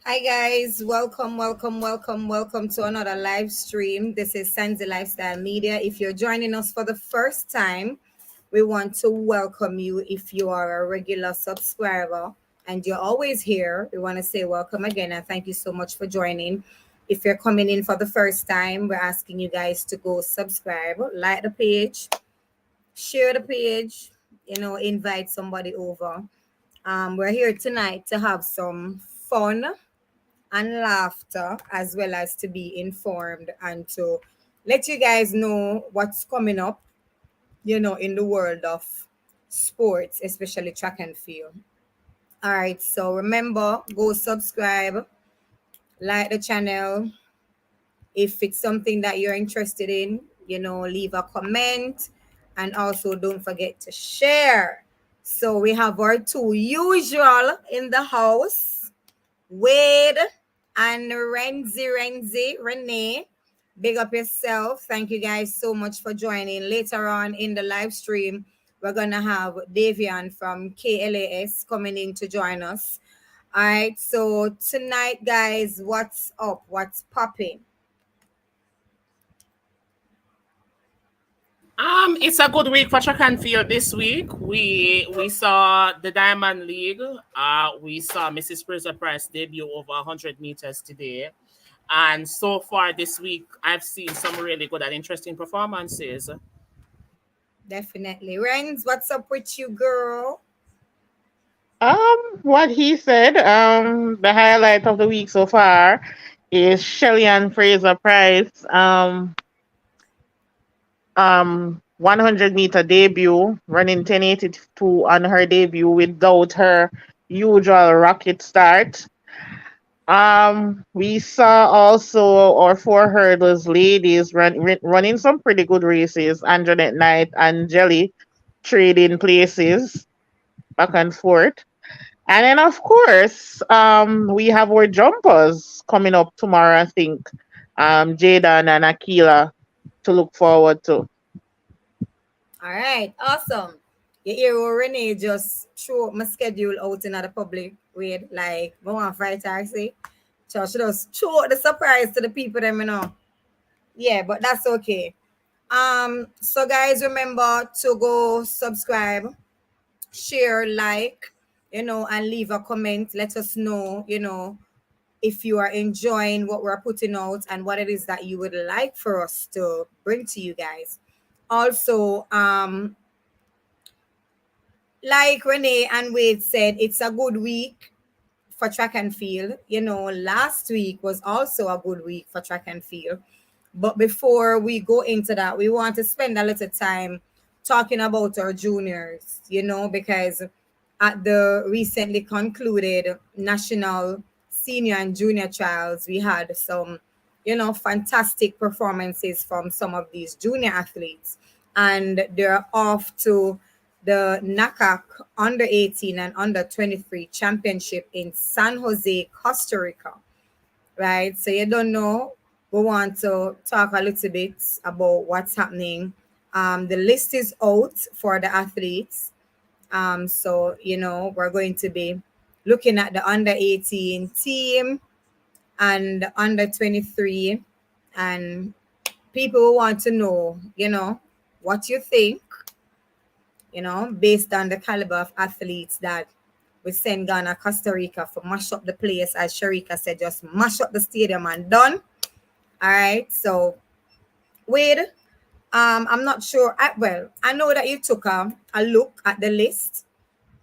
Hi guys, welcome to another live stream. This is Sanzi Lifestyle Media. If you're joining us for the first time, we want to welcome you. If you are a regular subscriber and you're always here, we want to say welcome again and thank you so much for joining. If you're coming in for the first time, we're asking you guys to go subscribe, like the page, share the page, invite somebody over. We're here tonight to have some fun and laughter, as well as to be informed and to let you guys know what's coming up, in the world of sports, especially track and field. All right, so remember, go subscribe, like the channel. If it's something that you're interested in, leave a comment, and also don't forget to share. So we have our two usual in the house, Wade and Renee. Big up yourself. Thank you guys so much for joining. Later on in the live stream, we're gonna have Davian from KLAS coming in to join us. All right, so tonight, guys, what's up? What's popping? It's a good week for track and field this week. We saw the Diamond League. We saw Mrs. Fraser Price debut over 100 meters today. And so far this week, I've seen some really good and interesting performances. Definitely. Renz, what's up with you, girl? What he said, the highlight of the week so far is Shelly and Fraser Price, 100-meter debut, running 10:82 on her debut without her usual rocket start. We saw also our four hurdles ladies running some pretty good races. Anjanette Knight and Jelly trading places back and forth. And then, of course, we have our jumpers coming up tomorrow, I think. Jaden and Akila to look forward to. All right, awesome. You hear how Renee just throw my schedule out in the public with like go on fight taxi. So she just throw the surprise to the people them. Yeah, but that's okay. So guys, remember to go subscribe, share, like, and leave a comment. Let us know, if you are enjoying what we're putting out and what it is that you would like for us to bring to you guys. Also, like Renee and Wade said, it's a good week for track and field. Last week was also a good week for track and field. But before we go into that, we want to spend a little time talking about our juniors, because at the recently concluded national senior and junior trials, we had some, fantastic performances from some of these junior athletes. And they're off to the NACAC under 18 and under 23 championship in San Jose, Costa Rica. Right? So you don't know. We want to talk a little bit about what's happening. The list is out for the athletes. So we're going to be looking at the under 18 team and the under 23, and people will want to know, what you think, based on the caliber of athletes that we send Ghana, Costa Rica for mash up the place, as Sharika said, just mash up the stadium and done. All right. So, Wade, I'm not sure. I know that you took a look at the list.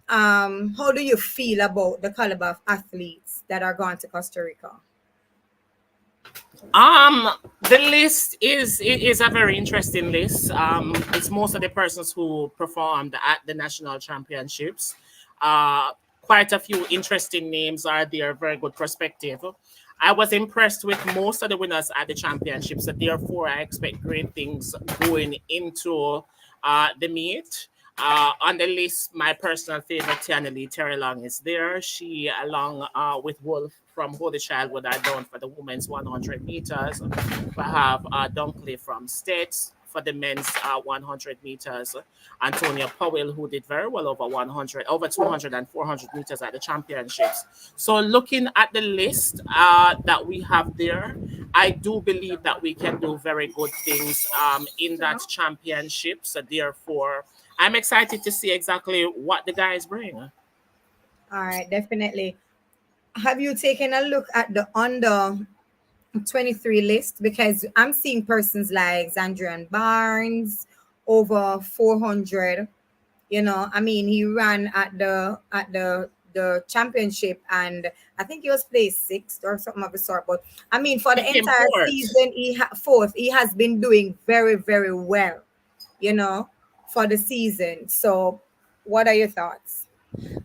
How do you feel about the caliber of athletes that are going to Costa Rica? Um, the list is a very interesting list. It's most of the persons who performed at the national championships. Quite a few interesting names are there. Very good perspective. I was impressed with most of the winners at the championships, so therefore I expect great things going into the meet. On the list, my personal favorite, Tiana Lee Terry Long, is there. She, along with Wolf from Holy Childhood, are down for the women's 100 meters. We have Dunkley from States for the men's 100 meters. Antonia Powell, who did very well over 100, over 200 and 400 meters at the championships. So looking at the list that we have there, I do believe that we can do very good things in that championship. So therefore, I'm excited to see exactly what the guys bring. All right, definitely. Have you taken a look at the under 23 list? Because I'm seeing persons like Zandrian Barnes over 400. I mean, he ran at the championship, and I think he was placed sixth or something of the sort. But I mean, for He the came entire fourth. season, fourth. He has been doing very, very well, you know, for the season. So, what are your thoughts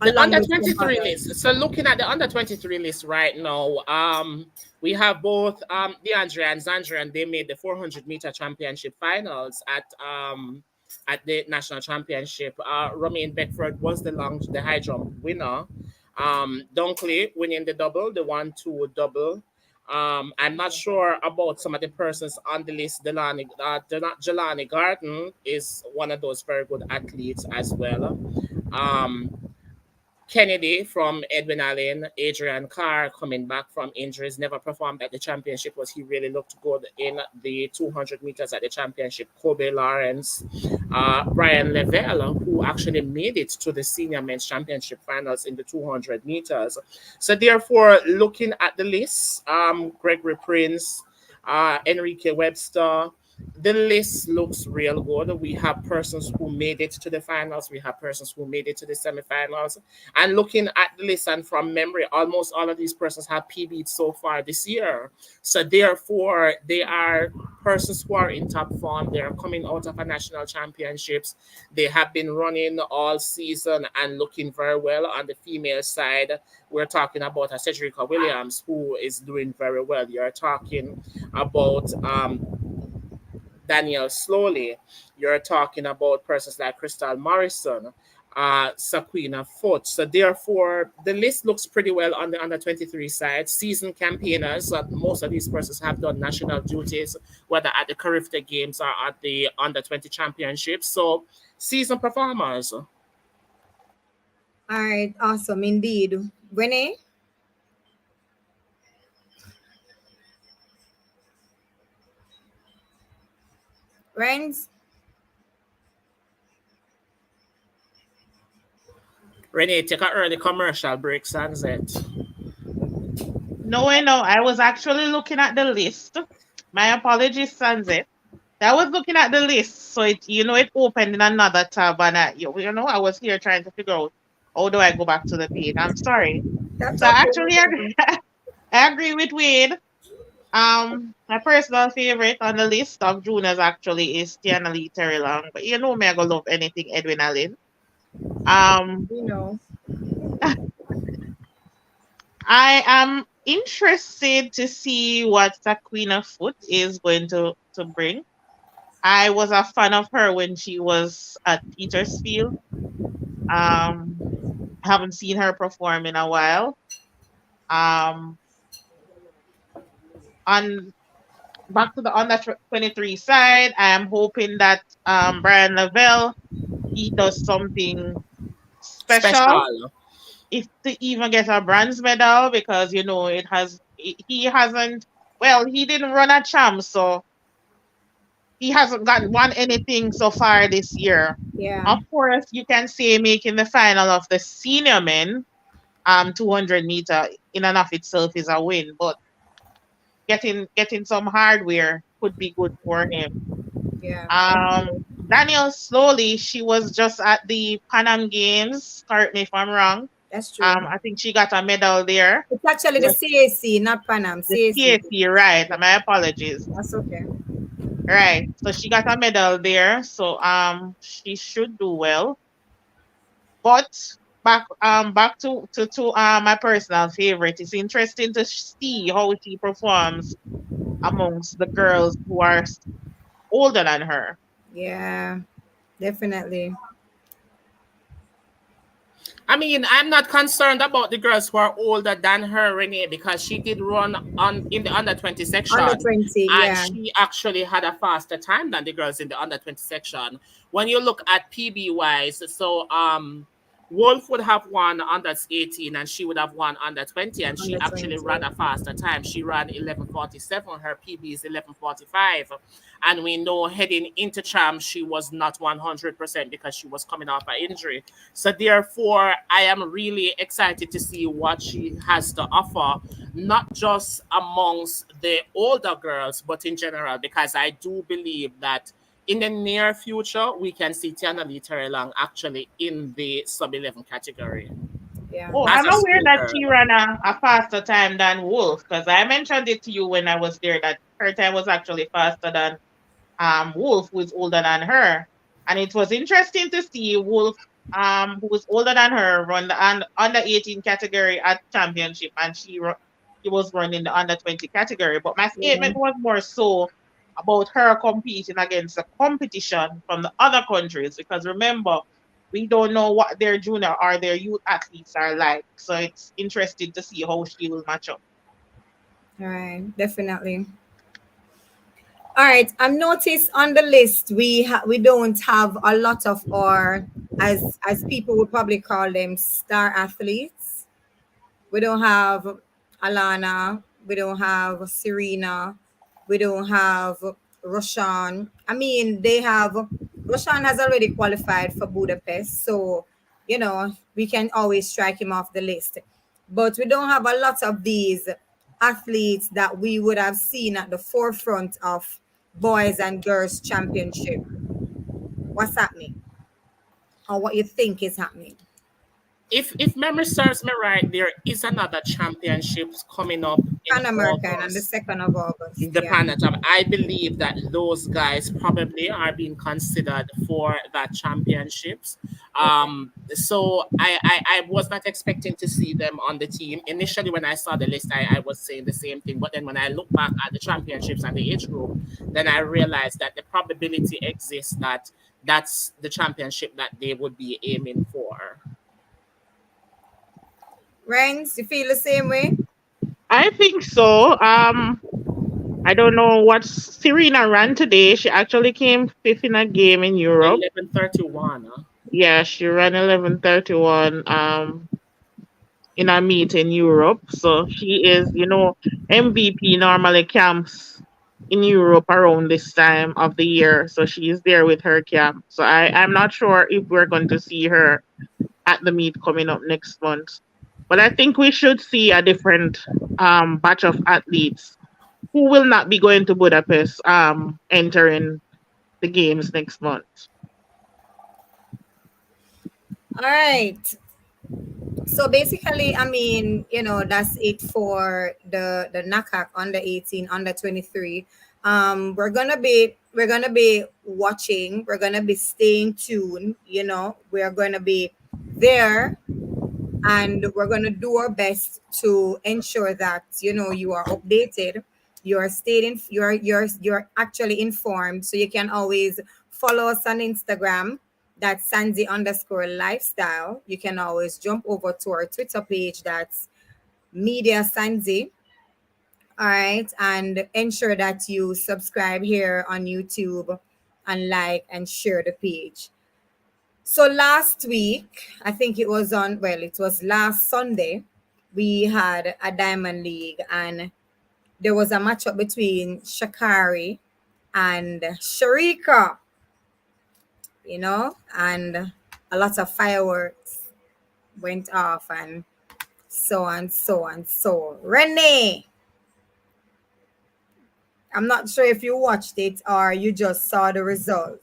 The along under with some 23 others? list. So looking at the under 23 list right now, we have both DeAndre and Zandra, and they made the 400-meter championship finals at the national championship. Romaine Beckford was the high jump winner. Dunkley winning the double, the 1-2 double. I'm not sure about some of the persons on the list. Jelani Garden is one of those very good athletes as well. Um, Kennedy from Edwin Allen, Adrian Carr coming back from injuries, never performed at the championship, but he really looked good in the 200 meters at the championship. Kobe Lawrence, Brian Lavelle, who actually made it to the senior men's championship finals in the 200 meters. So therefore, looking at the list, Gregory Prince, Enrique Webster, the list looks real good. We have persons who made it to the finals. We have persons who made it to the semifinals. And looking at the list and from memory, almost all of these persons have PB'd so far this year. So therefore, they are persons who are in top form. They are coming out of a national championships. They have been running all season and looking very well. On the female side, we're talking about a Cedrica Williams who is doing very well. You're talking about Daniel Slowly. You're talking about persons like Crystal Morrison, Saquina Foot. So therefore, the list looks pretty well on the under 23 side. Season campaigners, most of these persons have done national duties, whether at the Carifta Games or at the under 20 championships. So season performers. All right, awesome indeed. Renee, Renz, Renee, take an early commercial break, Sunset. No, I know. I was actually looking at the list. My apologies, Sanze. I was looking at the list, so it opened in another tab, and I was here trying to figure out how do I go back to the page. I'm sorry. that's So I okay. No actually agree, problem. I agree with Wade. My personal favorite on the list of juniors actually is Tiana Lee Terry Long, but you know me, I gonna love anything Edwin Allen. Um, You know, I am interested to see what Saquina Foot is going to bring. I was a fan of her when she was at Petersfield. Um, haven't seen her perform in a while. Um, on back to the under 23 side, I am hoping that Brian Lavelle he does something special, Special. if to even get a bronze medal, because he hasn't, well, he didn't run a champ, so he hasn't won anything so far this year. yeah, Of course, you can say making the final of the senior men 200-meter in and of itself is a win, but getting some hardware could be good for him. yeah, definitely. Daniel Slowly, she was just at the Pan Am Games. Correct me if I'm wrong. That's true. I think she got a medal there. It's actually the So CAC, not Panam. the CAC. CAC, right? My apologies. That's okay. Right. So she got a medal there. So she should do well. But back to my personal favorite. It's interesting to see how she performs amongst the girls who are older than her. Yeah, definitely. I mean, I'm not concerned about the girls who are older than her, Renee, because she did run on in the under 20 Under section, 20, and yeah. she actually had a faster time than the girls in the under 20 section. When you look at PB wise, so Wolf would have won under 18 and she would have won under 20, and she Under actually 20. ran a faster time. She ran 11:47, her PB is 11:45. And we know heading into Cham, she was not 100% because she was coming off an injury. So therefore, I am really excited to see what she has to offer, not just amongst the older girls, but in general, because I do believe that in the near future, we can see Tiana Lee Terrelang actually in the sub 11 category Yeah. Oh, as I'm a aware that schoolgirl. she ran a faster time than Wolf because I mentioned it to you when I was there that her time was actually faster than Wolf, who is older than her. And it was interesting to see Wolf, who was older than her, run the under 18 category at championship, and she was running the under 20 category. But my Yeah. statement was more so about her competing against the competition from the other countries, because remember, we don't know what their junior or their youth athletes are like. So it's interesting to see how she will match up. All right. Definitely. All right. I'm noticed on the list we don't have a lot of our, as people would probably call them, star athletes. We don't have Alana. We don't have Serena. We don't have Roshan. I mean, they have Roshan has already qualified for Budapest, so we can always strike him off the list. But we don't have a lot of these athletes that we would have seen at the forefront of boys and girls championship. What's happening, or what you think is happening? If memory serves me right, there is another championships coming up in Pan American on the August. 2nd of August. The Yeah. Panatom. I believe that those guys probably are being considered for that championships. Okay. So I was not expecting to see them on the team. Initially, when I saw the list, I was saying the same thing. But then when I look back at the championships and the age group, then I realized that the probability exists that that's the championship that they would be aiming for. Renz, you feel the same way? I think so. I don't know what Serena ran today. She actually came fifth in a game in Europe. 11:31. Yeah, she ran 11:31 in a meet in Europe. So she is, MVP normally camps in Europe around this time of the year. So she is there with her camp. So I'm not sure if we're going to see her at the meet coming up next month. But I think we should see a different batch of athletes who will not be going to Budapest entering the games next month. All right. So basically, I mean, that's it for the NACAC under 18, under 23. We're gonna be watching. We're gonna be staying tuned. We're gonna be there, and we're going to do our best to ensure that you are updated, you're staying, you're actually informed, so you can always follow us on Instagram. That's Sandy underscore lifestyle. You can always jump over to our Twitter page. That's Media Sandy. All right, and ensure that you subscribe here on YouTube and like and share the page. So last week, I think it was last Sunday, we had a Diamond League, and there was a matchup between Shakari and Sharika, and a lot of fireworks went off, and so on, so on. So, Renee, I'm not sure if you watched it or you just saw the results.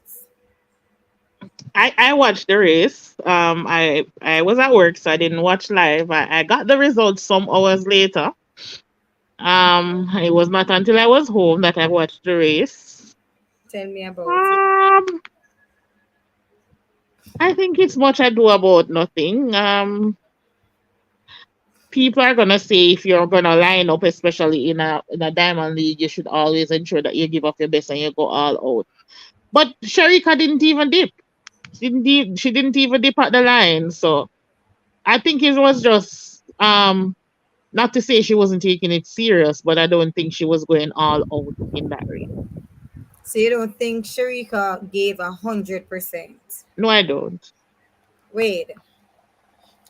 I watched the race. I was at work, so I didn't watch live. I got the results some hours later. It was not until I was home that I watched the race. Tell me about it. Um, I think it's much ado about nothing. People are gonna say if you're gonna line up, especially in a diamond league, you should always ensure that you give up your best and you go all out. But Sharika didn't even dip. She didn't even dip at the line. So I think it was just not to say she wasn't taking it serious, but I don't think she was going all out in that race. So you don't think Sharika gave 100%? No, I don't. Wait,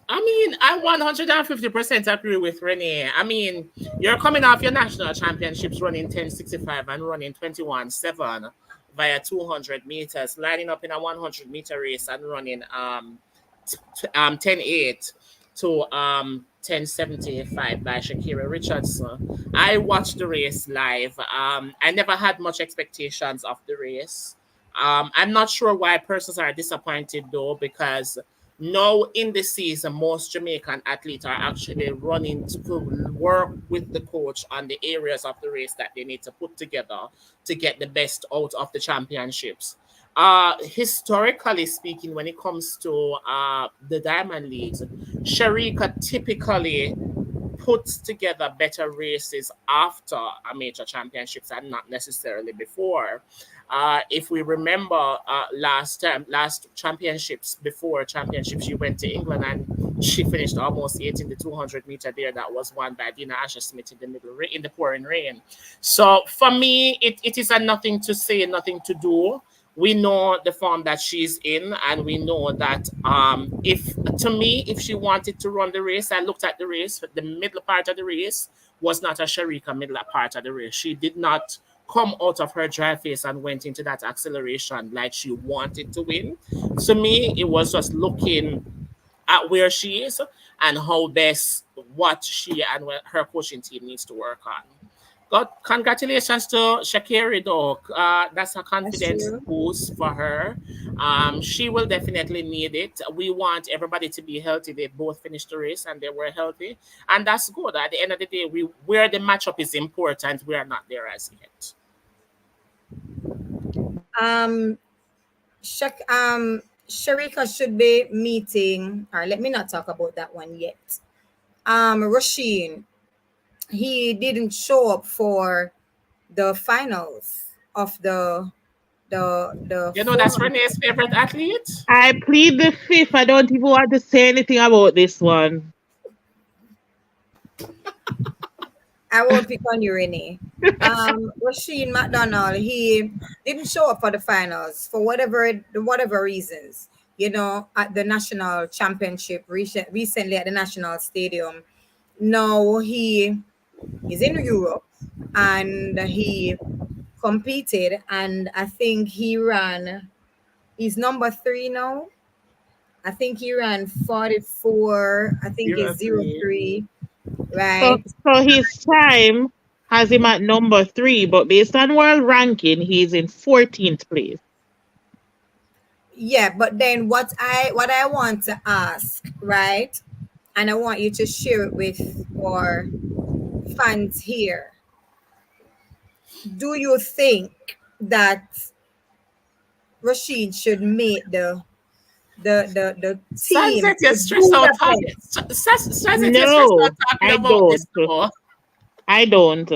I mean, I 150% agree with Renee. I mean, you're coming off your national championships running 10:65 and running 21:7 via 200 meters, lining up in a 100-meter race and running 10:8 to 10:75 by Shakira Richardson. I watched the race live. I never had much expectations of the race. I'm not sure why persons are disappointed though, because now in the season, most Jamaican athletes are actually running to work with the coach on the areas of the race that they need to put together to get the best out of the championships. Historically speaking, when it comes to the Diamond Leagues, Sharika typically puts together better races after a major championships and not necessarily before. If we remember last championships, before championships, she went to England and she finished almost 8 in the 200-meter there. That was won by Dina Asher Smith in the in the pouring rain. So for me, it is a nothing to say, nothing to do. We know the form that she's in, and we know that if to me, if she wanted to run the race, I looked at the race, the middle part of the race was not a Sharika middle part of the race. She did not come out of her dry face and went into that acceleration like she wanted to win. To me, it was just looking at where she is and how best what she and what her coaching team needs to work on. God, congratulations to Shakira, though. That's a that's confidence true. boost for her. She will definitely need it. We want everybody to be healthy. They both finished the race and they were healthy, and that's good. At the end of the day, we where the matchup is important. We are not there as yet. Um, Sharika should be meeting, or let me not talk about that one yet. Rasheen, he didn't show up for the finals of the You know, that's 400. Renee's favorite athlete. I plead the fifth. I don't even want to say anything about this one. I won't pick on you, Renee. Rasheen McDonald, he didn't show up for the finals for whatever reasons. You know, at the national championship recently at the national stadium. Now he is in Europe and he competed, and I think he ran. He's number three now. I think he ran 44. I think Zero it's zero three. three, So, right? so his time has him at number three, but based on world ranking, he's in 14th place. Yeah, but then what I want to ask, right? And I want you to share it with our fans here. Do you think that Rashid should make the team Sunset, you're to stressed out talking. Budapest? Sunset, you're stressed out No, talking I about this don't. now. I don't.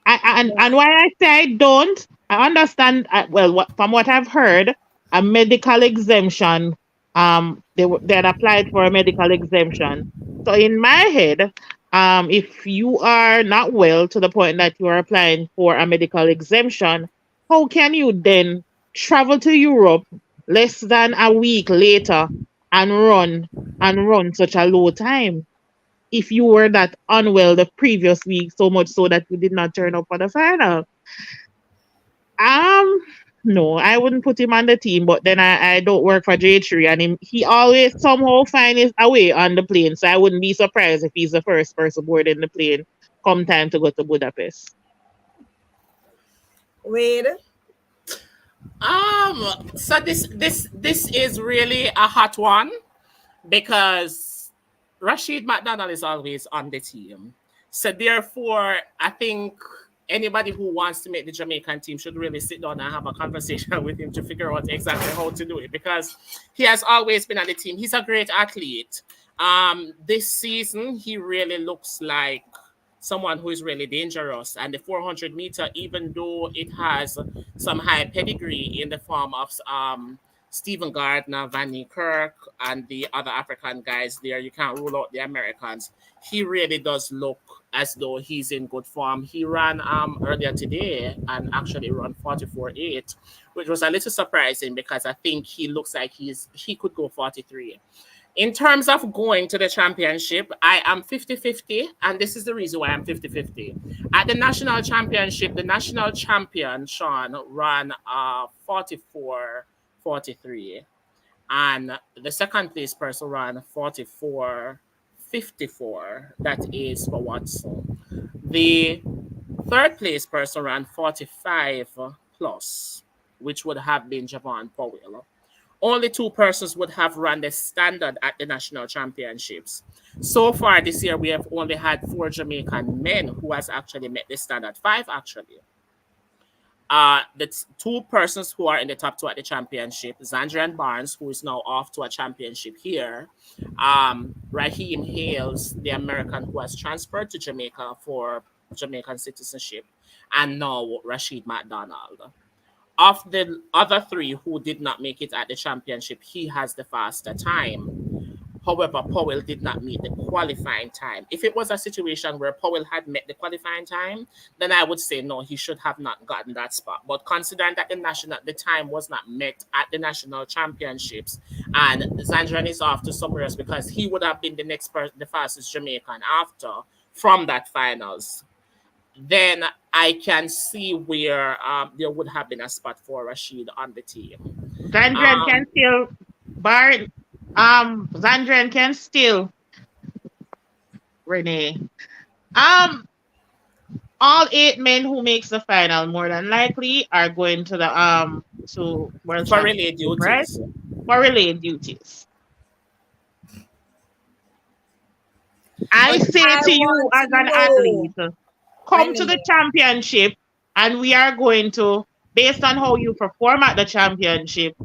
And why I say I don't, I understand. Well, from what I've heard, a medical exemption. They had applied for a medical exemption. So in my head, if you are not well to the point that you are applying for a medical exemption, how can you then travel to Europe less than a week later and run such a low time? If you were that unwell the previous week, so much so that you did not turn up for the final. Um, no, I wouldn't put him on the team, but then I don't work for J3 and he always somehow find his away on the plane. So I wouldn't be surprised if he's the first person boarding the plane come time to go to Budapest. Wait, So this is really a hot one because Rashid McDonald is always on the team. So therefore, I think anybody who wants to make the Jamaican team should really sit down and have a conversation with him to figure out exactly how to do it because he has always been on the team. He's a great athlete. This season he really looks like someone who is really dangerous. And the 400 meter, even though it has some high pedigree in the form of Stephen Gardner, Van Kirk, and the other African guys there. You can't rule out the Americans. He really does look as though he's in good form. He ran earlier today and actually run 44.8, which was a little surprising because I think he looks like he could go 43. In terms of going to the championship, I am 50-50, and this is the reason why I'm 50-50. At the national championship, the national champion, Sean, ran 44-43, and the second place person ran 44-54. That is for Watson. The third place person ran 45 plus, which would have been Javon Powell. Only two persons would have run the standard at the national championships. So far this year, we have only had 4 Jamaican men who has actually met the standard. 5 actually. The two persons who are in the top 2 at the championship, Zandrian Barnes, who is now off to a championship here, Raheem Hales, the American who has transferred to Jamaica for Jamaican citizenship, and now Rashid McDonald. Of the other 3 who did not make it at the championship, he has the faster time. However, Powell did not meet the qualifying time. If it was a situation where Powell had met the qualifying time, then I would say no, he should have not gotten that spot. But considering that the time was not met at the national championships, and Zandrian is off to somewhere else because he would have been the fastest Jamaican after from that finals, then I can see where there would have been a spot for Rashid on the team. Zandrian can still Zandrian can still Renee. All 8 men who makes the final more than likely are going to the to World For relay Championship, right? duties. For relay duties. I But say I to you want as to an know, athlete, come to Renee. the championship and we are going to, based on how you perform at the championship,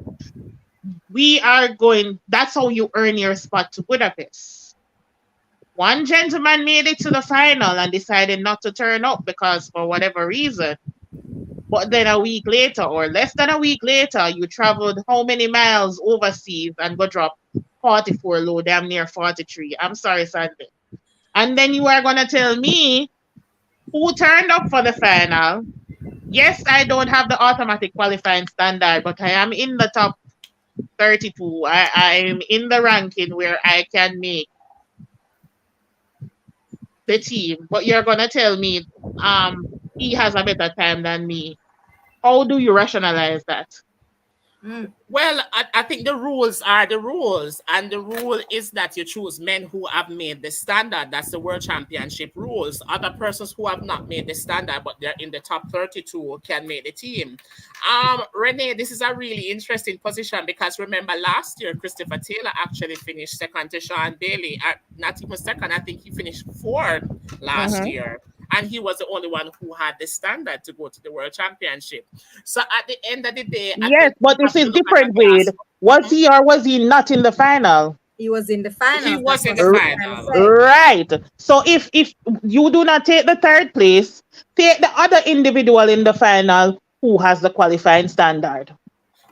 that's how you earn your spot to Budapest. One gentleman made it to the final and decided not to turn up because for whatever reason. But then a week later, or less than a week later, you traveled how many miles overseas and go drop 44 low, damn near 43. I'm sorry, Sandy. And then you are going to tell me who turned up for the final. Yes, I don't have the automatic qualifying standard, but I am in the top 32. I'm in the ranking where I can make the team. But you're going to tell me he has a better time than me. How do you rationalize that? Well, I think the rules are the rules, and the rule is that you choose men who have made the standard. That's the World Championship rules. Other persons who have not made the standard, but they're in the top 32, can make the team. Renee, this is a really interesting position because remember last year, Christopher Taylor actually finished second to Sean Bailey. Not even second, I think he finished 4th last year. And he was the only one who had the standard to go to the World Championship. So at the end of the day, I Yes, think we but this have is to look at different, the Wade. class. Was he or was he not in the final? He was in the He finals. was That's in what the R- I'm trying to final. say. Right. So if you do not take the 3rd place, take the other individual in the final who has the qualifying standard.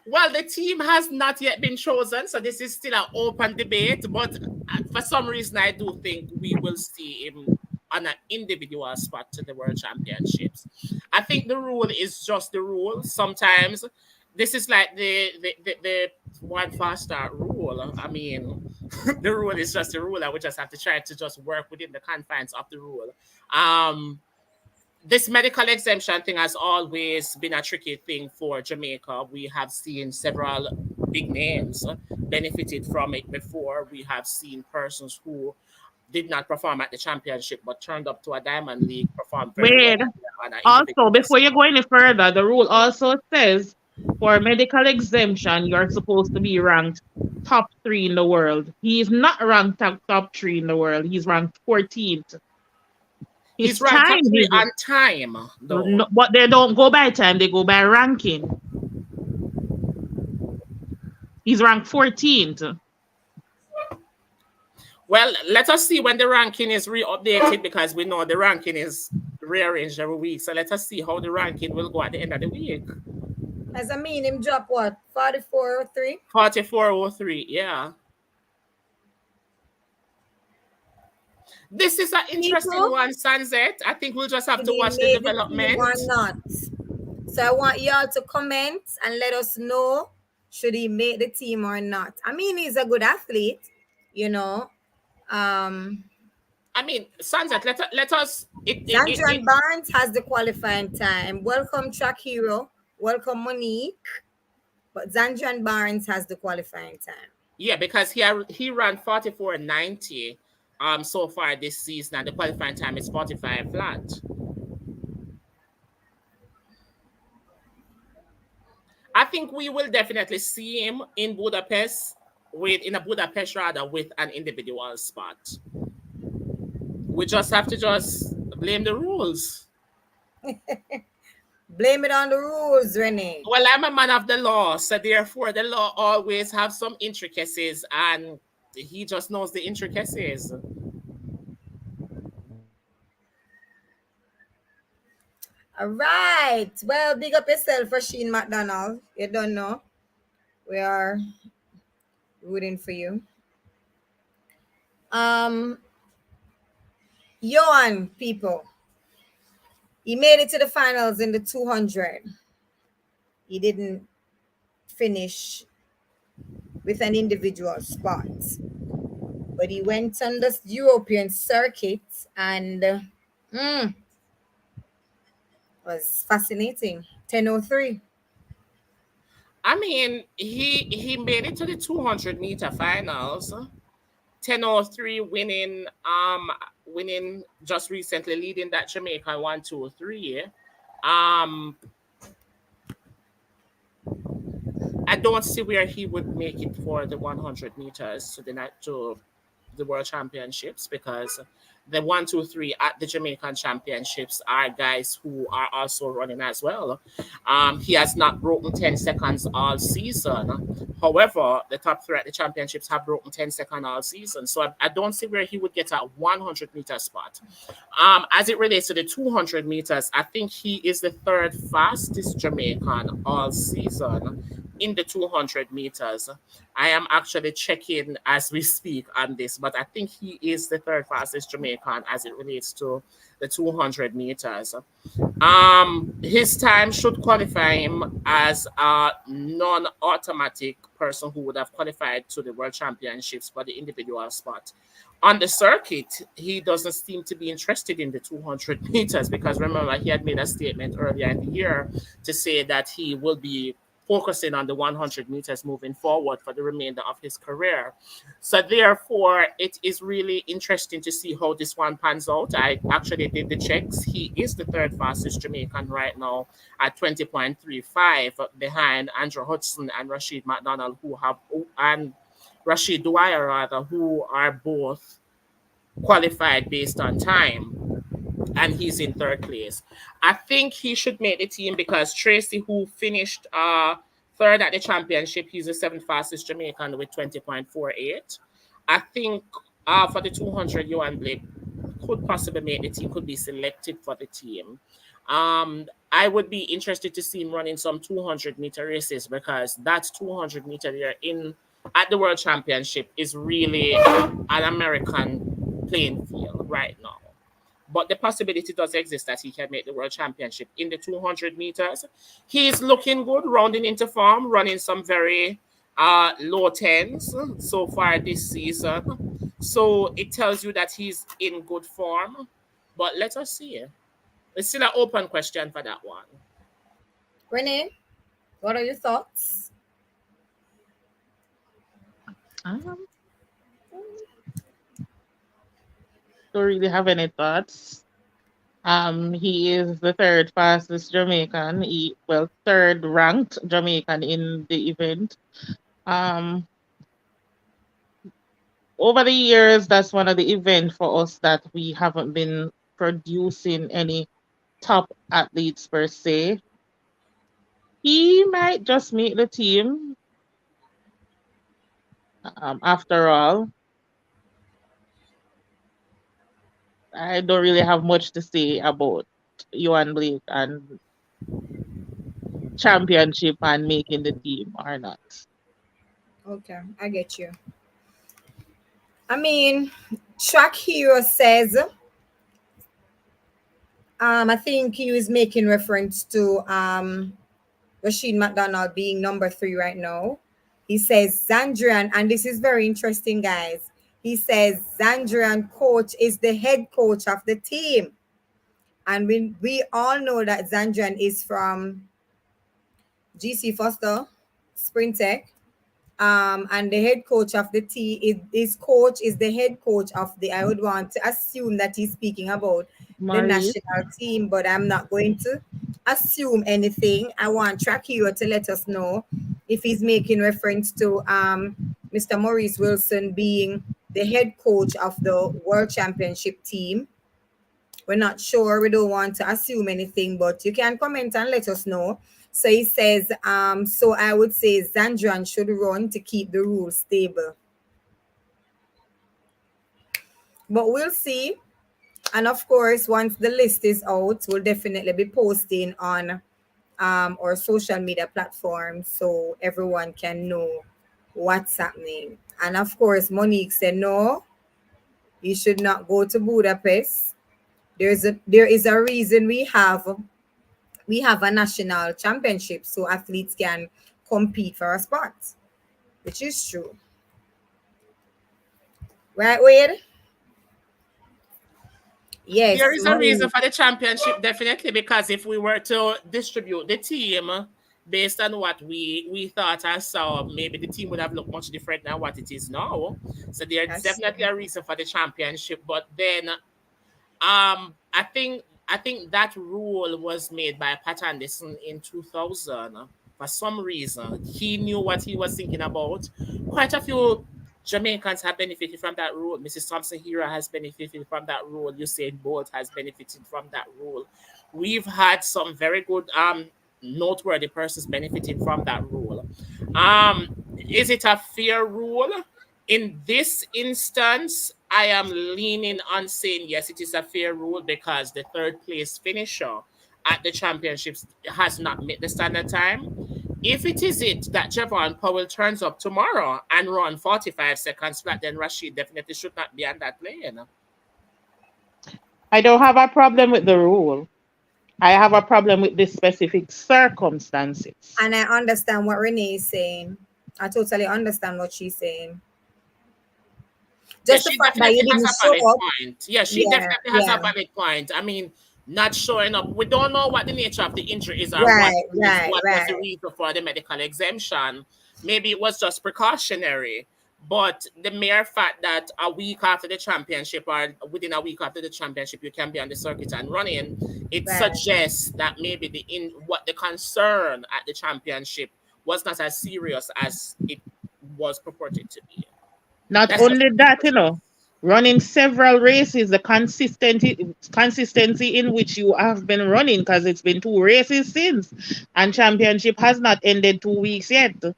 Well, the team has not yet been chosen, so this is still an open debate. But for some reason, I do think we will see him on an individual spot to the World Championships. I think the rule is just the rule. Sometimes this is like the one fast start rule. I mean, the rule is just the rule, and we just have to try to just work within the confines of the rule. This medical exemption thing has always been a tricky thing for Jamaica. We have seen several big names benefited from it before. We have seen persons who did not perform at the championship but turned up to a Diamond League, performed very well Wade, on an also, individual before you spot. go any further, the rule also says for medical exemption, you're supposed to be ranked top 3 in the world. He's not ranked top 3 in the world. He's ranked 14th. He's His ranked top time three is on time, though. no, but they don't go by time, they go by ranking. He's ranked 14th. Well, let us see when the ranking is re-updated because we know the ranking is rearranged every week. So let us see how the ranking will go at the end of the week. As I mean, him drop what? 44 or 3? 4403. Yeah. This is an interesting People, one, Sunset. I think we'll just have did to he watch the make the team or development. not? So I want y'all to comment and let us know should he make the team or not. I mean, he's a good athlete, you know. Um, I mean, Sunset, let us Zandrian Barnes has the qualifying time. Welcome, track hero. Welcome, Monique. But Zandrian Barnes has the qualifying time. yeah, because he ran 44.90 so far this season, and the qualifying time is 45 flat. I think we will definitely see him in Budapest in a Budapest rather with an individual spot. We just have to just blame the rules. Blame it on the rules, Renee. Well, I'm a man of the law, so therefore the law always have some intricacies, and he just knows the intricacies. All right. Well, big up yourself, Rasheen McDonald. You don't know. We are rooting for you. Um, Johan, people. He made it to the finals in the 200. He didn't finish with an individual spot, but he went on the European circuit and was fascinating. 10:03. I mean, he made it to the 200-meter finals. 10:03 winning just recently, leading that Jamaica 1-2-3. Um I don't see where he would make it for the 100 meters to the World Championships, because the 1-2-3 at the Jamaican Championships are guys who are also running as well. He has not broken 10 seconds all season. However, the top three at the championships have broken 10 seconds all season. So I don't see where he would get a 100-meter spot. As it relates to the 200 meters, I think he is the third fastest Jamaican all season in the 200 meters. I am actually checking as we speak on this, but I think he is the third fastest Jamaican as it relates to the 200 meters. His time should qualify him as a non-automatic person who would have qualified to the World Championships for the individual spot. On the circuit, he doesn't seem to be interested in the 200 meters, because remember, he had made a statement earlier in the year to say that he will be focusing on the 100 meters moving forward for the remainder of his career. So therefore, it is really interesting to see how this one pans out. I actually did the checks. He is the third fastest Jamaican right now at 20.35, behind Andrew Hudson and Rashid Dwyer rather, who are both qualified based on time, and he's in third place. I think he should make the team because Tracy, who finished third at the championship, he's the seventh fastest Jamaican with 20.48. I think for the 200, Johan Blake could possibly make the team, could be selected for the team. I would be interested to see him running some 200-meter races, because that 200-meter there in at the World Championship is really an American playing field right now. But the possibility does exist that he can make the World Championship in the 200 meters. He's looking good, rounding into form, running some very low tens so far this season. So it tells you that he's in good form. But let us see. It's still an open question for that one. Renee, what are your thoughts? Um, don't really have any thoughts. He is the third fastest Jamaican. Third ranked Jamaican in the event. Um, Over the years, that's one of the events for us that we haven't been producing any top athletes per se. He might just make the team. After all, I don't really have much to say about Johan Blake and championship and making the team or not. Okay, I get you. I mean, Track Hero says, I think he was making reference to Rashid McDonald being number 3 right now. He says Zandrian, and this is very interesting, guys. He says Zandrian coach is the head coach of the team. And we all know that Zandrian is from GC Foster, Sprintech. And the head coach of the team is his coach is the head coach of the. I would want to assume that he's speaking about the Maurice, national team, but I'm not going to assume anything. I want Track Hero to let us know if he's making reference to Mr. Maurice Wilson being the head coach of the World Championship team. We're not sure. We don't want to assume anything, but you can comment and let us know. So he says, so I would say Zandrian should run to keep the rules stable. But we'll see. And of course, once the list is out, we'll definitely be posting on our social media platforms so everyone can know what's happening. And of course, Monique said, no, you should not go to Budapest. There is a reason we have a national championship so athletes can compete for a spot, which is true. Right, Wade? There Yes, is a reason Monique. for the championship, definitely, because if we were to distribute the team based on what we thought and saw, maybe the team would have looked much different than what it is now. So there's That's true. definitely a reason for the championship. But then I think that rule was made by Pat Anderson in 2000. For some reason, he knew what he was thinking about. Quite a few Jamaicans have benefited from that rule. Mrs. Thompson Hira has benefited from that rule. Usain Bolt has benefited from that rule. We've had some very good noteworthy persons benefiting from that rule. Is it a fair rule? In this instance, I am leaning on saying yes, it is a fair rule because the third place finisher at the championships has not met the standard time. If it is it that Javon Powell turns up tomorrow and run 45 seconds flat, then Rashid definitely should not be on that lane. I don't have a problem with the rule. I have a problem with the specific circumstances. And I understand what Renee is saying. I totally understand what she's saying. Yeah, Just the she fact that you definitely has didn't a show valid up. point. Yeah, she Yeah, definitely has a yeah. valid point. I mean, not showing up. We don't know what the nature of the injury is or Right, right, what was the right, reason for the medical exemption. Maybe it was just precautionary. But the mere fact that a week after the championship or within a week after the championship you can be on the circuit and running, it right. suggests that maybe what the concern at the championship was not as serious as it was purported to be. Not That's just only my that, personal. running several races, the consistency in which you have been running, because it's been 2 races since, and championship has not ended 2 weeks yet. So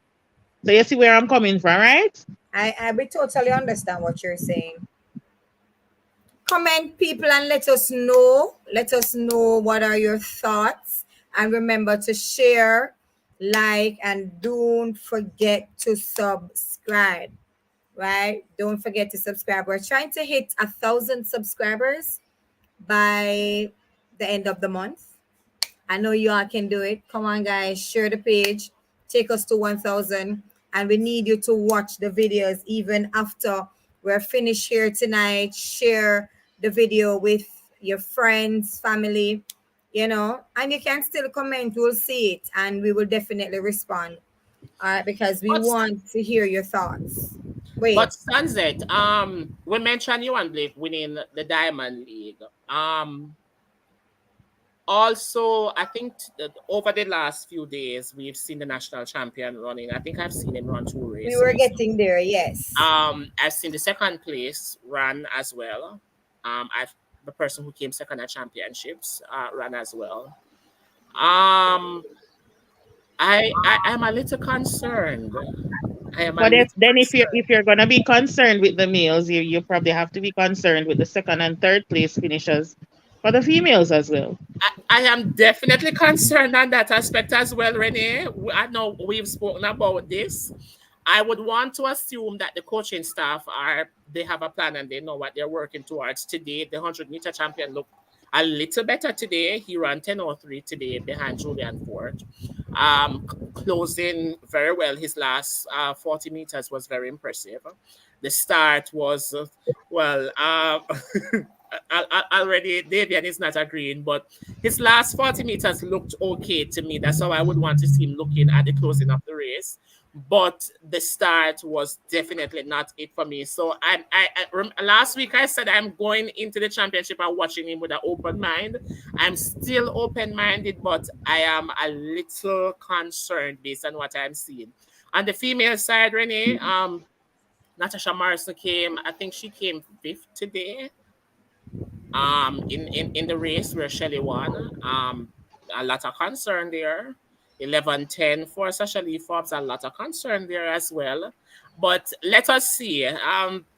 you see where I'm coming from, right? I we totally understand what you're saying. Comment, people, and let us know. Let us know what are your thoughts. And remember to share, like, and don't forget to subscribe. Right? Don't forget to subscribe. We're trying to hit 1,000 subscribers by the end of the month. I know you all can do it. Come on, guys, share the page. Take us to 1,000. And we need you to watch the videos even after we're finished here tonight. Share the video with your friends, family, and you can still comment. We'll see it and we will definitely respond. All right, because we But want to hear your thoughts. Wait, But Sunset, we mentioned you and Blake winning the Diamond League. Also, I think that over the last few days, we've seen the national champion running. I think I've seen him run 2 races. we were getting there, yes. I've seen the second place run as well. I've the person who came second at championships ran as well. Um, I'm a little concerned. I am a But little then concerned. if you're gonna be concerned with the males, you probably have to be concerned with the second and third place finishers for the females as well. I am definitely concerned on that aspect as well, Renee. I know we've spoken about this. I would want to assume that the coaching staff they have a plan and they know what they're working towards. Today, the 100-meter champion looked a little better today. He ran 10:03 today behind Julian Ford. Closing very well. His last 40 meters was very impressive. The start was, well, already Davian is not agreeing, but his last 40 meters looked okay to me. That's how I would want to see him looking at the closing of the race. But the start was definitely not it for me. So last week I said I'm going into the championship and watching him with an open mind. I'm still open-minded, but I am a little concerned based on what I'm seeing. On the female side, Renee, Natasha Morrison came, I think she came 5th today. In the race where Shelley won. A lot of concern there. 11:10 for Sasha Lee Forbes, a lot of concern there as well. But let us see.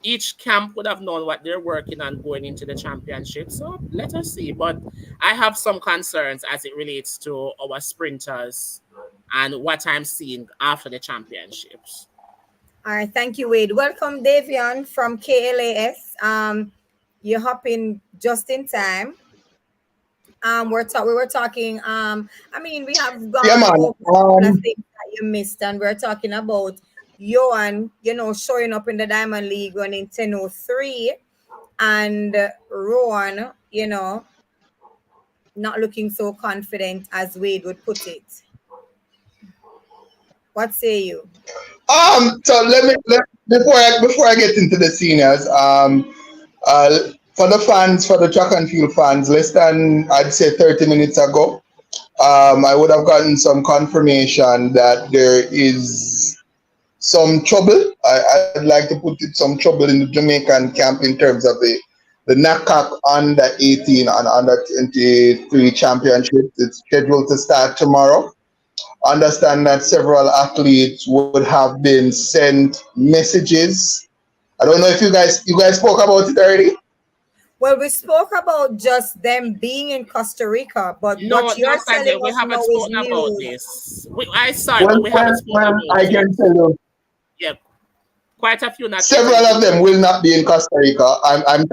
Each camp would have known what they're working on going into the championship. So let us see. But I have some concerns as it relates to our sprinters and what I'm seeing after the championships. All right, thank you, Wade. Welcome, Davian from KLAS. You're hopping just in time. We were talking. I mean, we have gone Yeah, man. over a couple of things that you missed, and we're talking about Johan, showing up in the Diamond League running 10:03, and Rowan, not looking so confident as Wade would put it. What say you? So before I get into the seniors, for the track and field fans, less than I'd say 30 minutes ago, I would have gotten some confirmation that there is some trouble. I'd like to put it some trouble in the Jamaican camp in terms of the NACAC under 18 and under 23 championship. It's scheduled to start tomorrow. Understand that several athletes would have been sent messages. I don't know if you guys spoke about it already. Well, we spoke about just them being in Costa Rica, but no, what you're telling we us haven't now spoken is about new. this. I saw it, but we haven't spoken about I it. can tell you, Yeah, quite a few. several of them will not be in Costa Rica. I'm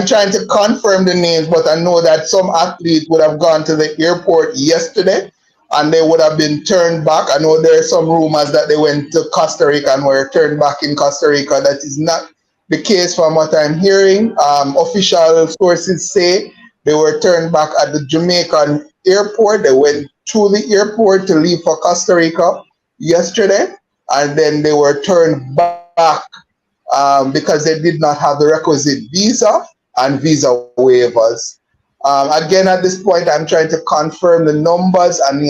trying to confirm the names, but I know that some athletes would have gone to the airport yesterday and they would have been turned back. I know there are some rumors that they went to Costa Rica and were turned back in Costa Rica. That is not the case from what I'm hearing. Official sources say they were turned back at the Jamaican airport. They went to the airport to leave for Costa Rica yesterday, and then they were turned back because they did not have the requisite visa and visa waivers. Again, at this point, I'm trying to confirm the numbers and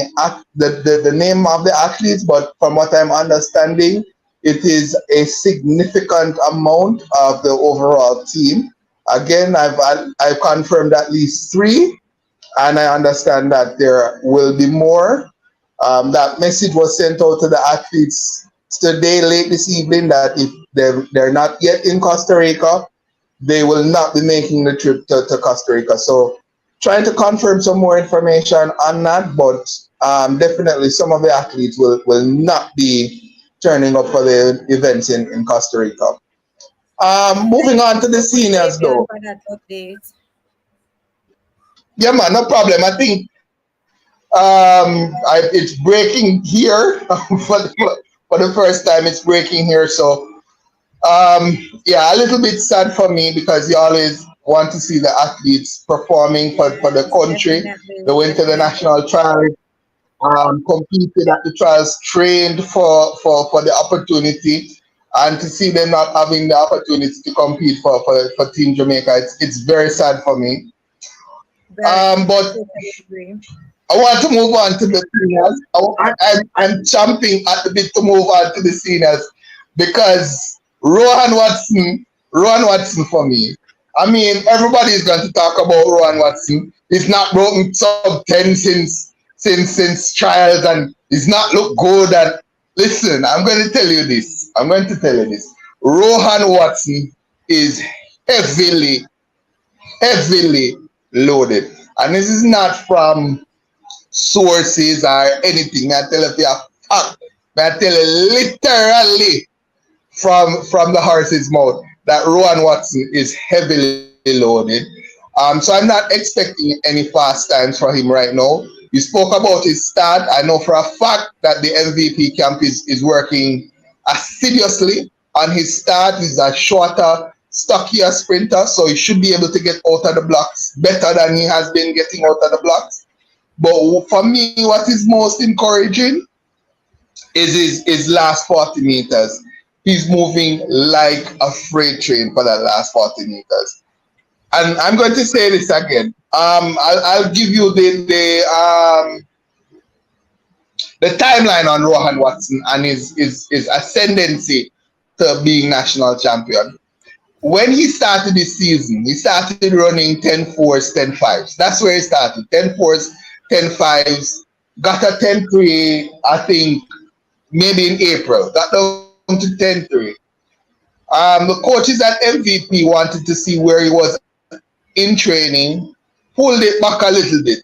the name of the athletes, but from what I'm understanding, it is a significant amount of the overall team. Again, I've confirmed at least 3, and I understand that there will be more. That message was sent out to the athletes today, late this evening, that if they're not yet in Costa Rica, they will not be making the trip to Costa Rica. So trying to confirm some more information on that, but definitely some of the athletes will not be turning up for the events in Costa Rica. Moving on to the seniors though. For that update. Yeah, man, no problem. I think it's breaking here for the first time. It's breaking here, so yeah, a little bit sad for me because you always want to see the athletes performing for the country. Definitely. They went to the national trials, competed at the trials, trained for the opportunity, and to see them not having the opportunity to compete for Team Jamaica, it's very sad for me. But I want to move on to the seniors. I'm jumping at the bit to move on to the seniors because Rowan Watson for me. I mean, everybody is going to talk about Rowan Watson. He's not broken sub 10 since trials, and he's not looked good. And listen, I'm going to tell you this. Rowan Watson is heavily heavily loaded. And this is not from sources or anything. I tell you a fact. I tell you literally from the horse's mouth that Rowan Watson is heavily loaded. So I'm not expecting any fast times for him right now. You spoke about his start. I know for a fact that the MVP camp is working assiduously on his start. He's a shorter, stockier sprinter, so he should be able to get out of the blocks better than he has been getting out of the blocks. But for me, what is most encouraging is his last 40 meters. He's moving like a freight train for that last 40 meters. And I'm going to say this again. I'll give you the timeline on Rowan Watson and his ascendancy to being national champion. When he started this season, he started running 10-4s, 10-5s. That's where he started. 10-4s, 10-5s. Got a 10-3, I think, maybe in April. Got down to 10-3. The coaches at MVP wanted to see where he was in training, pulled it back a little bit,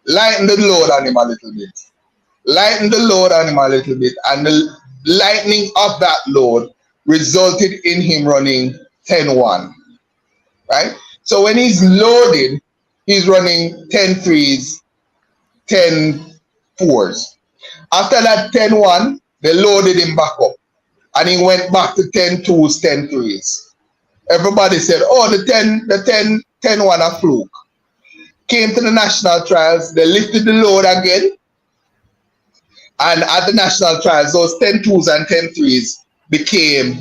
lightened the load on him a little bit, and the lightening of that load resulted in him running 10-1, right? So when he's loaded, he's running 10-3s, 10-4s. After that 10-1, they loaded him back up, and he went back to 10-2s, 10-3s. Everybody said, oh, the 10-1 a fluke. Came to the national trials, they lifted the load again. And at the national trials, those 10-2s and 10-3s became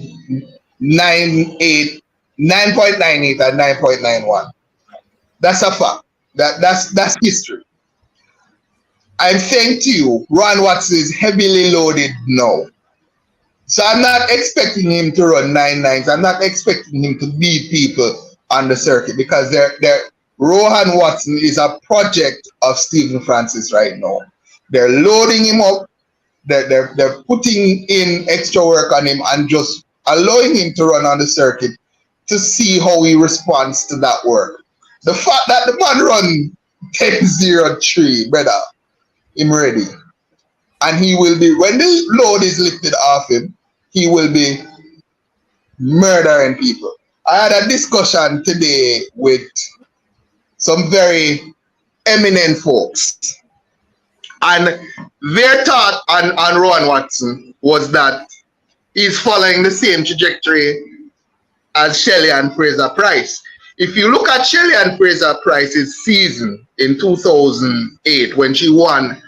9.98 and 9.91. That's a fact. That's history. I'm saying to you, Rowan Watson is heavily loaded now. So I'm not expecting him to run 9.9s. I'm not expecting him to beat people on the circuit because Rowan Watson is a project of Stephen Francis right now. They're loading him up. They're putting in extra work on him and just allowing him to run on the circuit to see how he responds to that work. The fact that the man run 10.03, brother, him ready. And he will be, when the load is lifted off him, he will be murdering people. I had a discussion today with some very eminent folks. And their thought on Rowan Watson was that he's following the same trajectory as Shelley and Fraser Price. If you look at Shelley and Fraser Price's season in 2008 when she won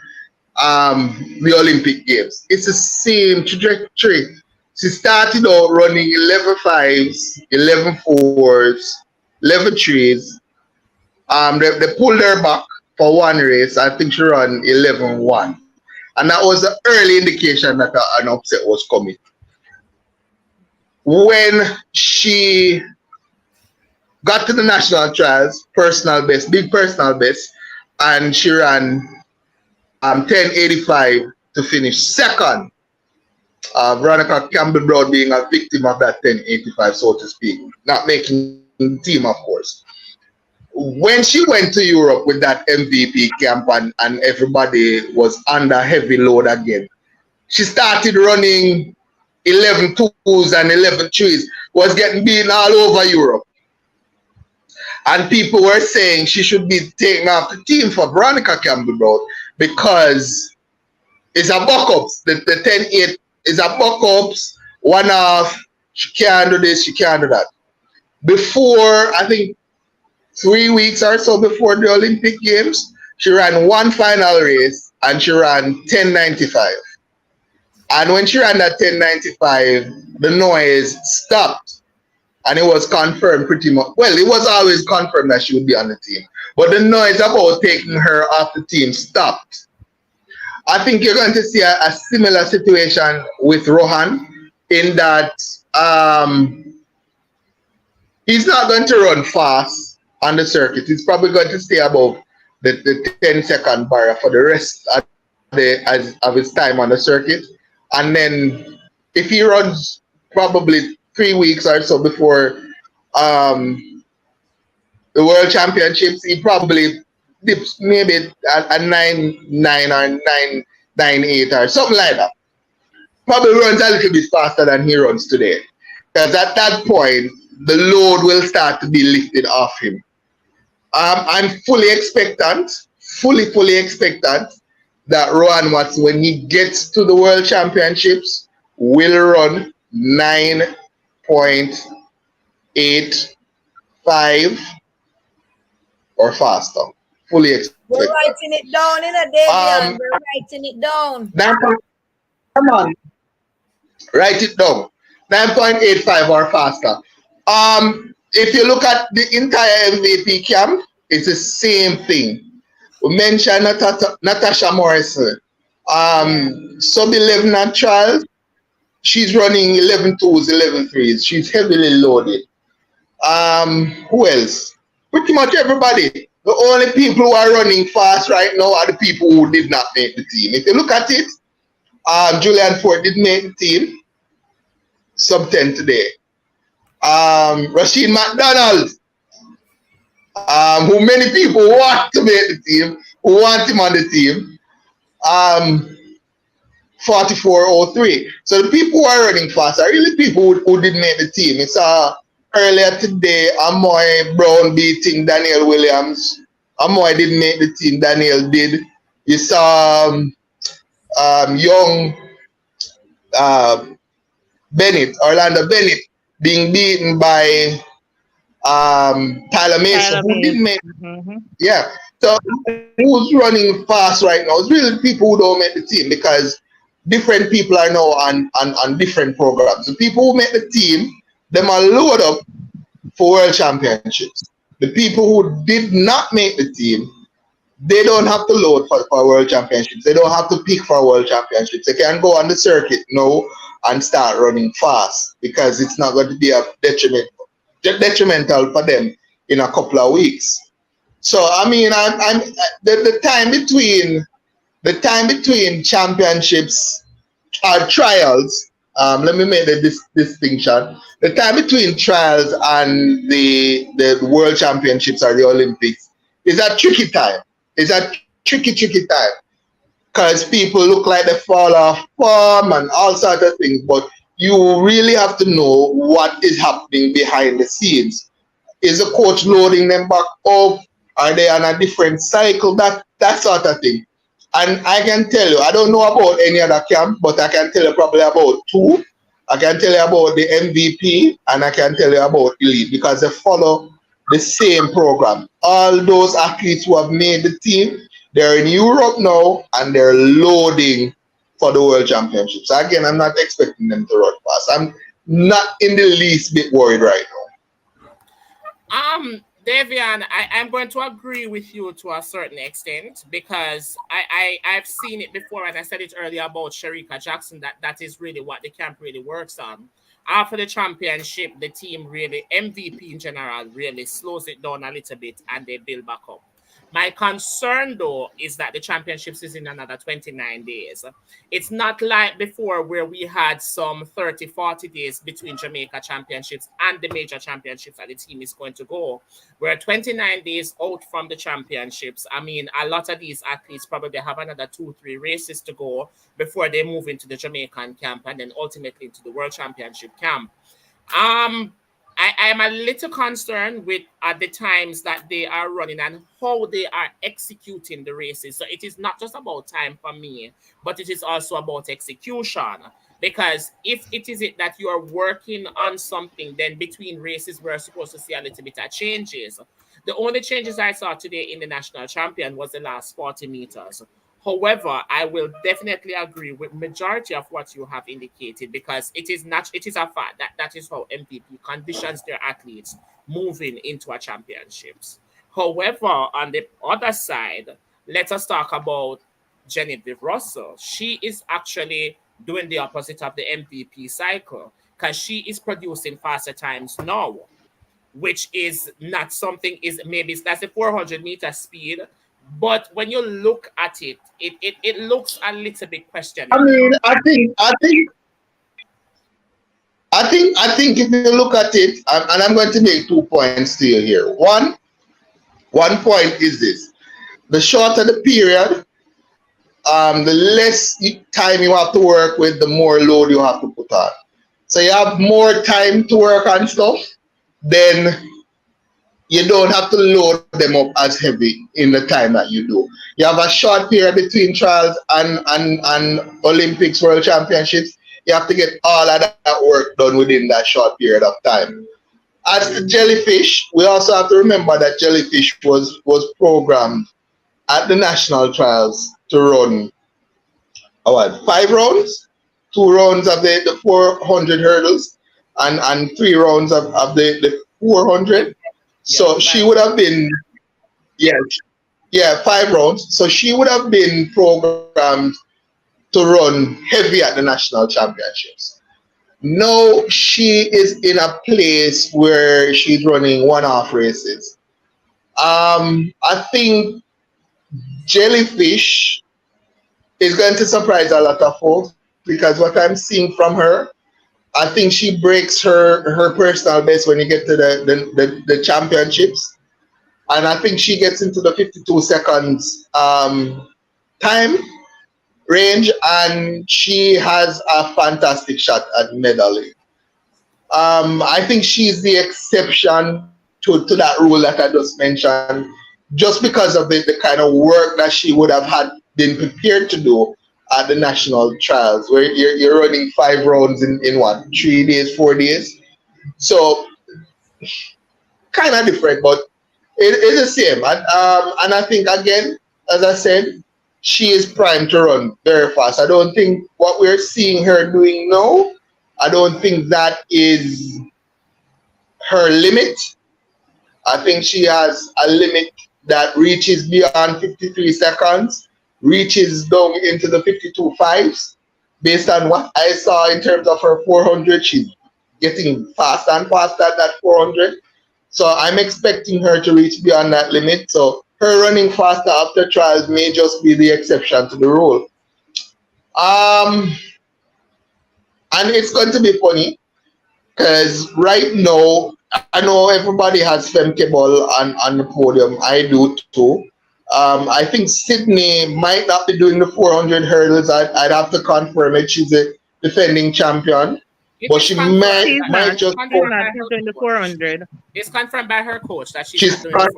the Olympic Games, it's the same trajectory. She started out running 11.5s, 11.4s, 11.3s. They pulled her back for one race. I think she ran 11.1. And that was the early indication that an upset was coming. When she got to the national trials, personal best, big personal best, and she ran 10.85 to finish second. Veronica Campbell-Brown being a victim of that 10.85, so to speak, not making the team, of course. When she went to Europe with that MVP camp and everybody was under heavy load again, she started running 11.2s and 11.3s, was getting beaten all over Europe. And people were saying she should be taken off the team for Veronica Campbell-Brown because it's a buck-ups. The 10.8 is a buck-ups, one off, she can't do this, she can't do that. Before, I think, 3 weeks or so before the Olympic Games, she ran one final race and she ran 10.95. And when she ran that 10.95, the noise stopped. And it was confirmed pretty much. Well, it was always confirmed that she would be on the team. But the noise about taking her off the team stopped. I think you're going to see a similar situation with Rohan in that he's not going to run fast on the circuit. He's probably going to stay above the 10-second barrier for the rest of his time on the circuit. And then if he runs probably 3 weeks or so before the World Championships, he probably dips maybe a 9.9 or 9.98 or something like that. Probably runs a little bit faster than he runs today. Because at that point, the load will start to be lifted off him. I'm fully expectant, fully expectant that Rowan Watson, when he gets to the World Championships, will run 9.85 or faster. Fully expectant. We're writing it down in a Davian. We're writing it down. Come on. Write it down. 9.85 or faster. If you look at the entire MVP camp, it's the same thing. We mentioned Natasha Morrison. Sub 11 at trials, she's running 11.2s, 11.3s. She's heavily loaded. Who else? Pretty much everybody. The only people who are running fast right now are the people who did not make the team. If you look at it, Julian Ford did make the team. Sub 10 today. Rashid McDonald, who many people want to make the team, who want him on the team, 44.03. So the people who are running fast are really people who did make the team. It's earlier today, Amoy Brown beating Daniel Williams. Amoy didn't make the team, Daniel did. You saw young Orlando Bennett being beaten by Tyler Mason, who didn't make yeah. So who's running fast right now? It's really people who don't make the team because different people are now on different programs. The people who make the team, them are loaded up for World Championships. The people who did not make the team, they don't have to load for World Championships. They don't have to pick for World Championships. They can go on the circuit now and start running fast because it's not going to be a detrimental for them in a couple of weeks. So I mean, I'm the time between championships or trials. Let me make the distinction. The time between trials and the World Championships or the Olympics is a tricky time. It's a tricky time because people look like they fall off form and all sorts of things. But you really have to know what is happening behind the scenes. Is the coach loading them back up? Are they on a different cycle? That sort of thing. And I can tell you, I don't know about any other camp, but I can tell you probably about two. I can tell you about the MVP and I can tell you about Elite because they follow the same program. All those athletes who have made the team, they're in Europe now and they're loading for the World Championships. So again, I'm not expecting them to run fast. I'm not in the least bit worried right now. Davian, I'm going to agree with you to a certain extent because I've seen it before and I said it earlier about Sherika Jackson that is really what the camp really works on. After the championship, the team really, MVP in general, really slows it down a little bit and they build back up. My concern, though, is that the championships is in another 29 days. It's not like before where we had some 30, 40 days between Jamaica championships and the major championships that the team is going to go. We're 29 days out from the championships. I mean, a lot of these athletes probably have another 2-3 races to go before they move into the Jamaican camp and then ultimately into the World Championship camp. I am a little concerned with the times that they are running and how they are executing the races. So it is not just about time for me, but it is also about execution. Because if it is it that you are working on something, then between races, we're supposed to see a little bit of changes. The only changes I saw today in the national champion was the last 40 meters. However, I will definitely agree with majority of what you have indicated because it is a fact that is how MVP conditions their athletes moving into a championships. However, on the other side, let us talk about Genevieve Russell. She is actually doing the opposite of the MVP cycle because she is producing faster times now, which is not something that's a 400-meter speed. But when you look at it, it looks a little bit questionable. I mean, I think if you look at it, and I'm going to make 2 points to you here. One, One point is this: the shorter the period, the less time you have to work with, the more load you have to put on. So you have more time to work on stuff, then you don't have to load them up as heavy in the time that you do. You have a short period between trials and Olympics, World Championships. You have to get all of that work done within that short period of time. As the jellyfish, we also have to remember that jellyfish was programmed at the national trials to run what, 5 rounds, 2 rounds of the 400 hurdles, and 3 rounds of the 400. Yeah, So she five. would have been, yeah, yeah, 5 rounds. So she would have been programmed to run heavy at the national championships. Now she is in a place where she's running one-off races. I think jellyfish is going to surprise a lot of folks because what I'm seeing from her, I think she breaks her personal best when you get to the championships, and I think she gets into the 52 seconds time range, and she has a fantastic shot at medaling. I think she's the exception to that rule that I just mentioned, just because of the kind of work that she would have had been prepared to do at the national trials, where you're running 5 rounds in what, 3 days, 4 days. So kind of different, but it's the same. And I think again, as I said, she is primed to run very fast. I don't think what we're seeing her doing now, I don't think that is her limit. I think she has a limit that reaches beyond 53 seconds, reaches down into the 52 fives. Based on what I saw in terms of her 400, she's getting faster and faster at that 400. So I'm expecting her to reach beyond that limit. So her running faster after trials may just be the exception to the rule. Um, and it's going to be funny because right now, I know everybody has Femke on the podium. I do too. I think Sydney might not be doing the 400 hurdles. I'd have to confirm it. She's a defending champion, It but is she confirmed. She's might not. It's just She's go. confirmed not. by She's her doing the coach. 400. It's confirmed by her coach that she's She's not doing the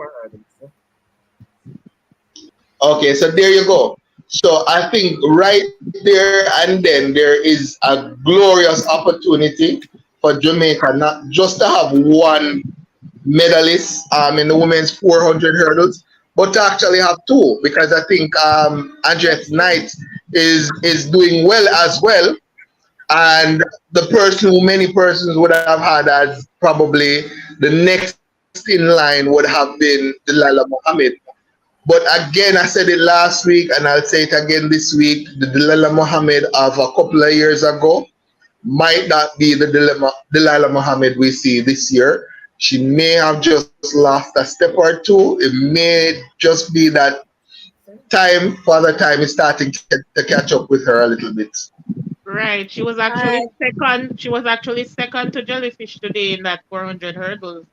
400. okay. So there you go. So I think right there and then there is a glorious opportunity for Jamaica not just to have one medalist in the women's 400 hurdles, but to actually have two, because I think Andrea Knight is doing well as well. And the person who many persons would have had as probably the next in line would have been Delilah Mohammed. But again, I said it last week and I'll say it again this week: the Delilah Mohammed of a couple of years ago might not be the Delilah Mohammed we see this year. She may have just lost a step or two. It may just be that father time is starting to catch up with her a little bit. Right. She was All actually right. second. She was actually second to Jellyfish today in that 400 hurdles.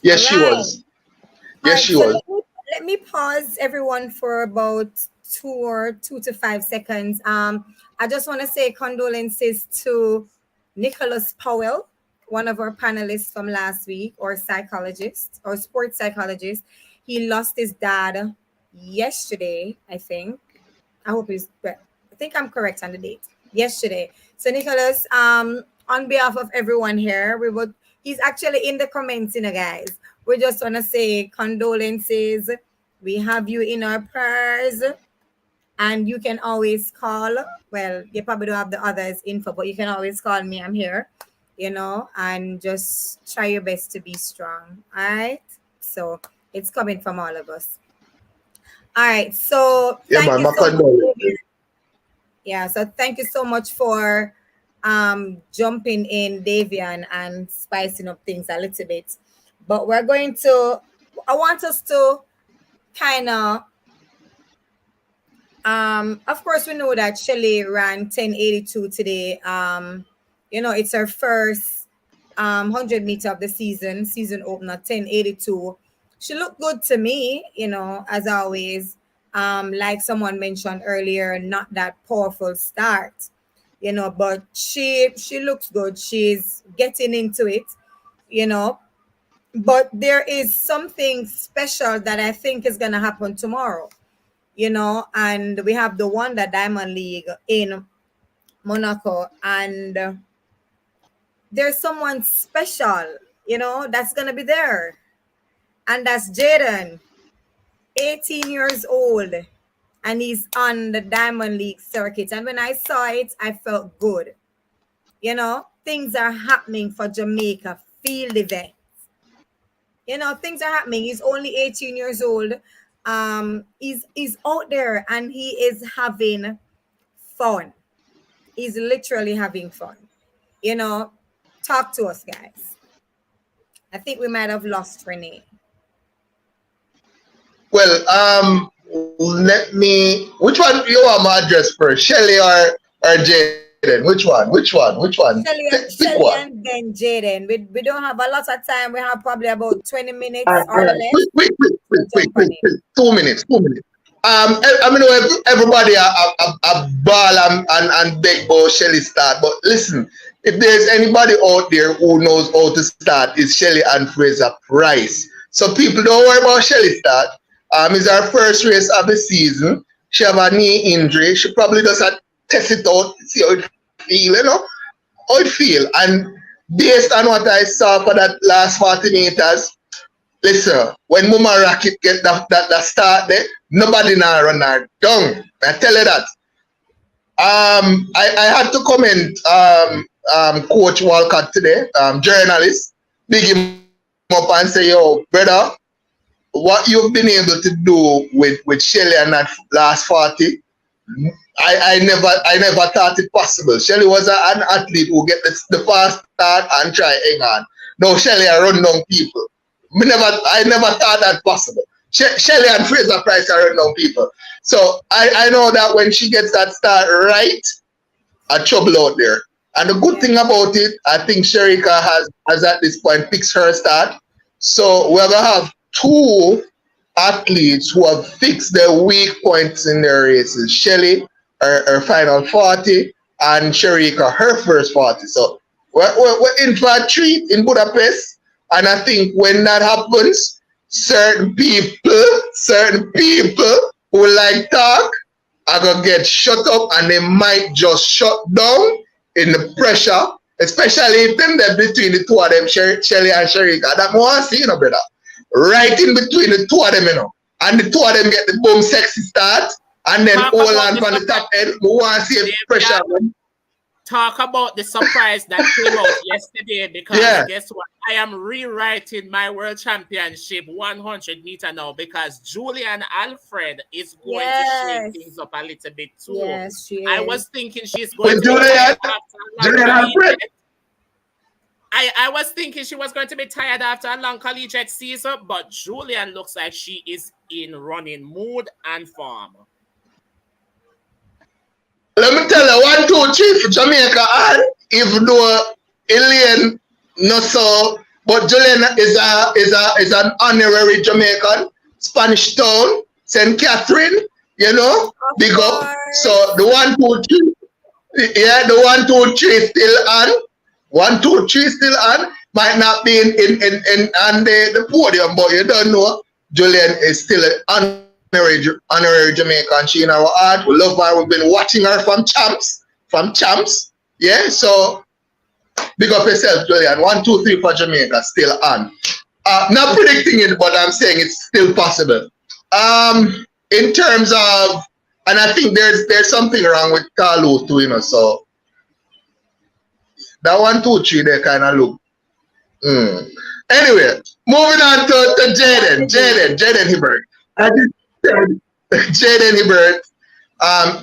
Yes, All she right. was. All Yes, right. she So was. let me pause everyone for about 2 to 5 seconds. I just want to say condolences to Nicholas Powell, one of our panelists from last week, or psychologist or sports psychologist. He lost his dad yesterday, I think. I think I'm correct on the date. Yesterday. So Nicholas, on behalf of everyone here, he's actually in the comments, guys. We just wanna say condolences. We have you in our prayers. And you can always call. Well, you probably don't have the others info, but you can always call me. I'm here, and just try your best to be strong. All right. So it's coming from all of us. All right. So Yeah, thank man, you my so much. condolences. Yeah, so thank you so much for jumping in, Davian, and spicing up things a little bit. But I want us to kind of course, we know that Shelly ran 1082 today. It's her first 100 meter of the season opener, 10:82. She looked good to me, as always. Like someone mentioned earlier, not that powerful start, but she looks good. She's getting into it, you know. But there is something special that I think is gonna happen tomorrow, and we have the Wonder Diamond League in Monaco, and there's someone special, that's gonna be there, and that's Jaden, 18 years old, and he's on the Diamond League circuit. And when I saw it, I felt good. Things are happening for Jamaica field event. Things are happening. He's only 18 years old. He's out there and he is having fun. He's literally having fun. Talk to us, guys. I think we might have lost Renee. Well, let me. Which one you want my address first, Shelly or Jaden? Which one? Pick one. And then Jaden. We don't have a lot of time. We have probably about 20 minutes All or right. less. Quick. 2 minutes. I mean, everybody a ball and beg about Shelly start. But listen, if there's anybody out there who knows how to start, it's Shelly and Fraser Price. So people don't worry about Shelly start. It's our first race of the season. She have a knee injury. She probably does a test it out, see how it feel, how it feel. And based on what I saw for that last 40 meters, listen, when Mama Rocket get that start there, nobody now run her down. I tell you that. I had to comment Coach Walcott today, journalist, big him up and say, yo, brother, what you've been able to do with Shelly and that last 40, I never thought it possible. Shelly was an athlete who get the fast start and try hang on. No, Shelly I run down people. I never thought that possible. Shelly and Fraser Price are run down people. So I know that when she gets that start right, a trouble out there. And the good thing about it, I think Sherika has at this point fixed her start. So we're gonna have two athletes who have fixed their weak points in their races. Shelly, her final 40, and Sherika, her first 40. So we're in for a treat in Budapest. And I think when that happens, certain people who like talk are gonna get shut up and they might just shut down in the pressure, especially if them they're between the two of them, Shelly and Sherika. That more I see, brother. Right in between the two of them, and the two of them get the boom sexy start, and then hold on from the top end. We want to see the pressure. Talk about the surprise that came out yesterday, because guess what? I am rewriting my world championship 100 meter now, because Julian Alfred is going to shake things up a little bit too. Yes, she is. I was thinking she's going to Julian Alfred. I was thinking she was going to be tired after a long collegiate season, but Julian looks like she is in running mood and form. Let me tell you, 1, 2, 3 for Jamaica, and even though Elaine not so, but Julian is an honorary Jamaican, Spanish town, St. Catherine, big up. So the 1, 2, 3, the 1, 2, 3 still on. 1, 2, 3 still on. Might not be on the podium, but you don't know. Julian is still an honorary Jamaican. She in our heart. We love her. We've been watching her from champs. Yeah, so big up yourself, Julian. 1, 2, 3 for Jamaica, still on. Not predicting it, but I'm saying it's still possible. In terms of, and I think there's something wrong with Carlos too, so that 1, 2, 3 they kind of look. Anyway, moving on to Jaden Hibbert. As you said, Jaden Hibbert,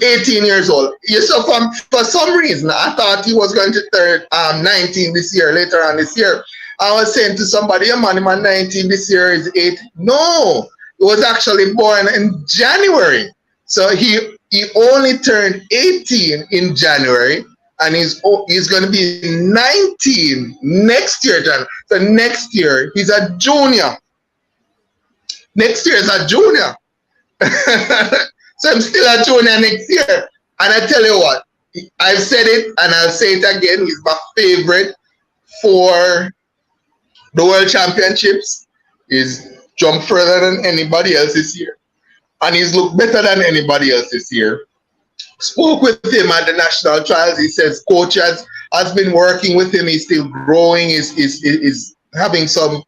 18 years old. So for some reason, I thought he was going to turn 19 this year, later on this year. I was saying to somebody, yeah, man, 19 this year is 8. No, he was actually born in January. So he only turned 18 in January. and he's going to be 19 next year, John. So next year he's a junior. Next year is a junior. So I'm still a junior next year. And I tell you what, I've said it and I'll say it again. He's my favorite for the World Championships. He's jumped further than anybody else this year. And he's looked better than anybody else this year. Spoke with him at the national trials. He says coach has been working with him. He's still growing. He's having some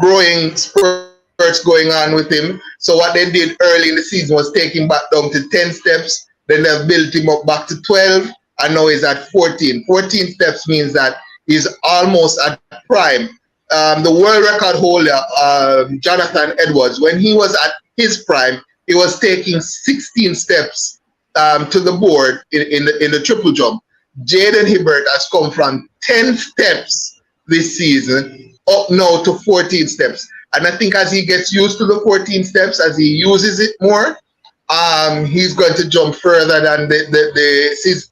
growing spurts going on with him. So what they did early in the season was take him back down to 10 steps. Then they've built him up back to 12. And now he's at 14. 14 steps means that he's almost at prime. The world record holder, Jonathan Edwards, when he was at his prime, he was taking 16 steps to the board in the triple jump. Jaden Hibbert has come from 10 steps this season up now to 14 steps. And I think as he gets used to the 14 steps, as he uses it more, he's going to jump further than his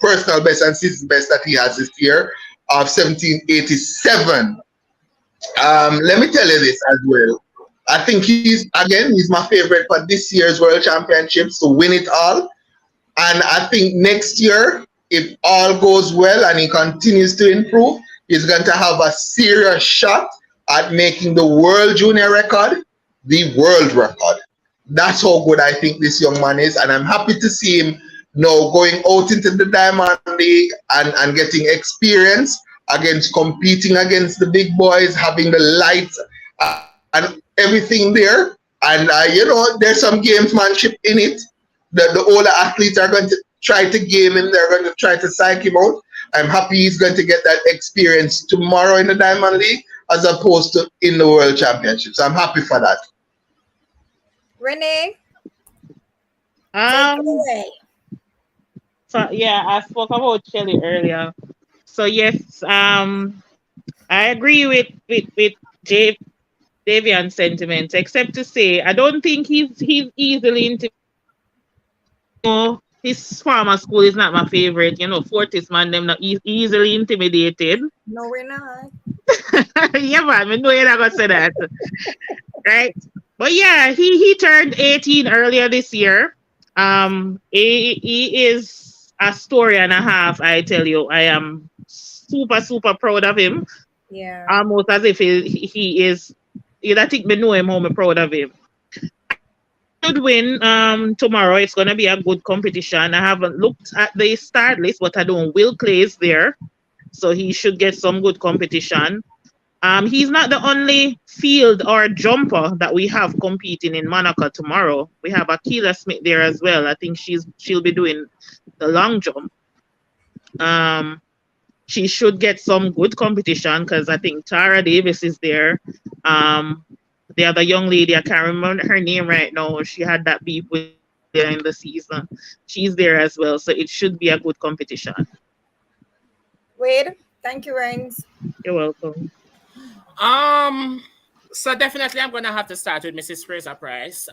personal best and season best that he has this year of 1787. Let me tell you this as well. I think he's my favorite for this year's World Championships to win it all. And I think next year, if all goes well and he continues to improve, he's going to have a serious shot at making the world junior record the world record. That's how good I think this young man is. And I'm happy to see him now going out into the Diamond League and getting experience competing against the big boys, having the lights and everything there. And, there's some gamesmanship in it. The older athletes are going to try to game him. They're going to try to psych him out. I'm happy he's going to get that experience tomorrow in the Diamond League as opposed to in the World Championships. I'm happy for that. Renee? Take it away. So, yeah, I spoke about Shelly earlier. So, yes, I agree with Davian's sentiments, except to say I don't think he's easily intimidated. His farmer school is not my favorite. Fortis man, them not easily intimidated. No, we're not. Yeah, man, I know you're not going to say that. Right? But yeah, he turned 18 earlier this year. He is a story and a half, I tell you. I am super, super proud of him. Yeah. Almost as if he is, I think we know him how I'm proud of him. Should win tomorrow. It's going to be a good competition. I haven't looked at the start list, but I know Will Clay is there. So he should get some good competition. He's not the only field or jumper that we have competing in Monaco tomorrow. We have Akila Smith there as well. I think she'll be doing the long jump. She should get some good competition because I think Tara Davis is there. The other young lady, I can't remember her name right now. She had that beef with her in the season. She's there as well. So it should be a good competition. Wade, thank you, Reigns. You're welcome. So definitely I'm gonna have to start with Mrs. Fraser Price.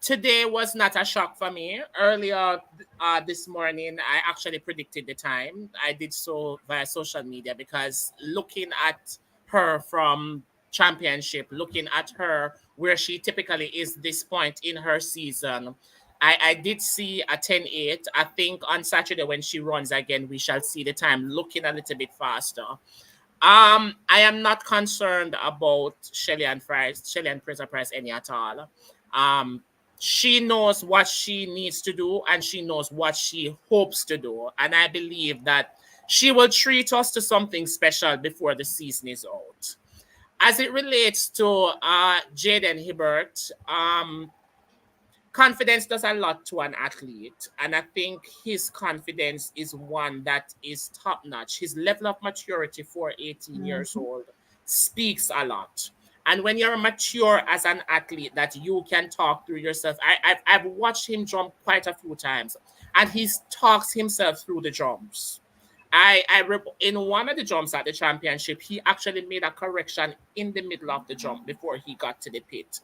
Today was not a shock for me. Earlier this morning, I actually predicted the time. I did so via social media because looking at her from championship, looking at her where she typically is this point in her season, I did see a 10.8. I think on Saturday when she runs again, we shall see the time looking a little bit faster. I am not concerned about Shelly and Fraser Price any at all. She knows what she needs to do and she knows what she hopes to do. And I believe that she will treat us to something special before the season is out. As it relates to Jaden Hibbert, confidence does a lot to an athlete. And I think his confidence is one that is top-notch. His level of maturity for 18 years old speaks a lot. And when you're mature as an athlete, that you can talk through yourself. I've watched him jump quite a few times, and he talks himself through the jumps. In one of the jumps at the championship, he actually made a correction in the middle of the jump before he got to the pit.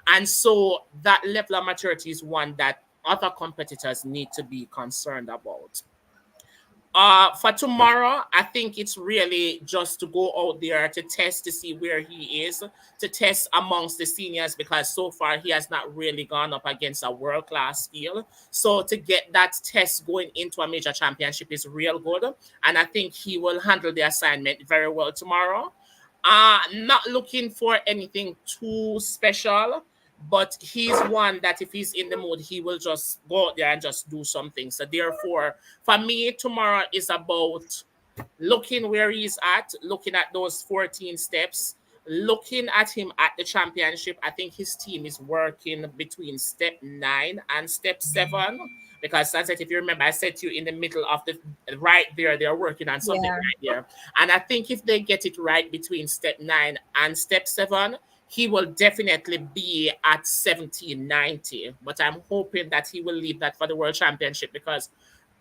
And so that level of maturity is one that other competitors need to be concerned about. For tomorrow, I think it's really just to go out there to test to see where he is, to test amongst the seniors because so far he has not really gone up against a world class field. So to get that test going into a major championship is real good, and I think he will handle the assignment very well tomorrow. Not looking for anything too special, but he's one that if he's in the mood, he will just go out there and just do something. So therefore, for me, tomorrow is about looking where he's at, looking at those 14 steps, looking at him at the championship. I think his team is working between step 9 and step 7. Because as I said, if you remember, I said to you in the middle of the right there, they're working on something Yeah. right there. And I think if they get it right between step 9 and step 7, he will definitely be at 1790. But I'm hoping that he will leave that for the World Championship because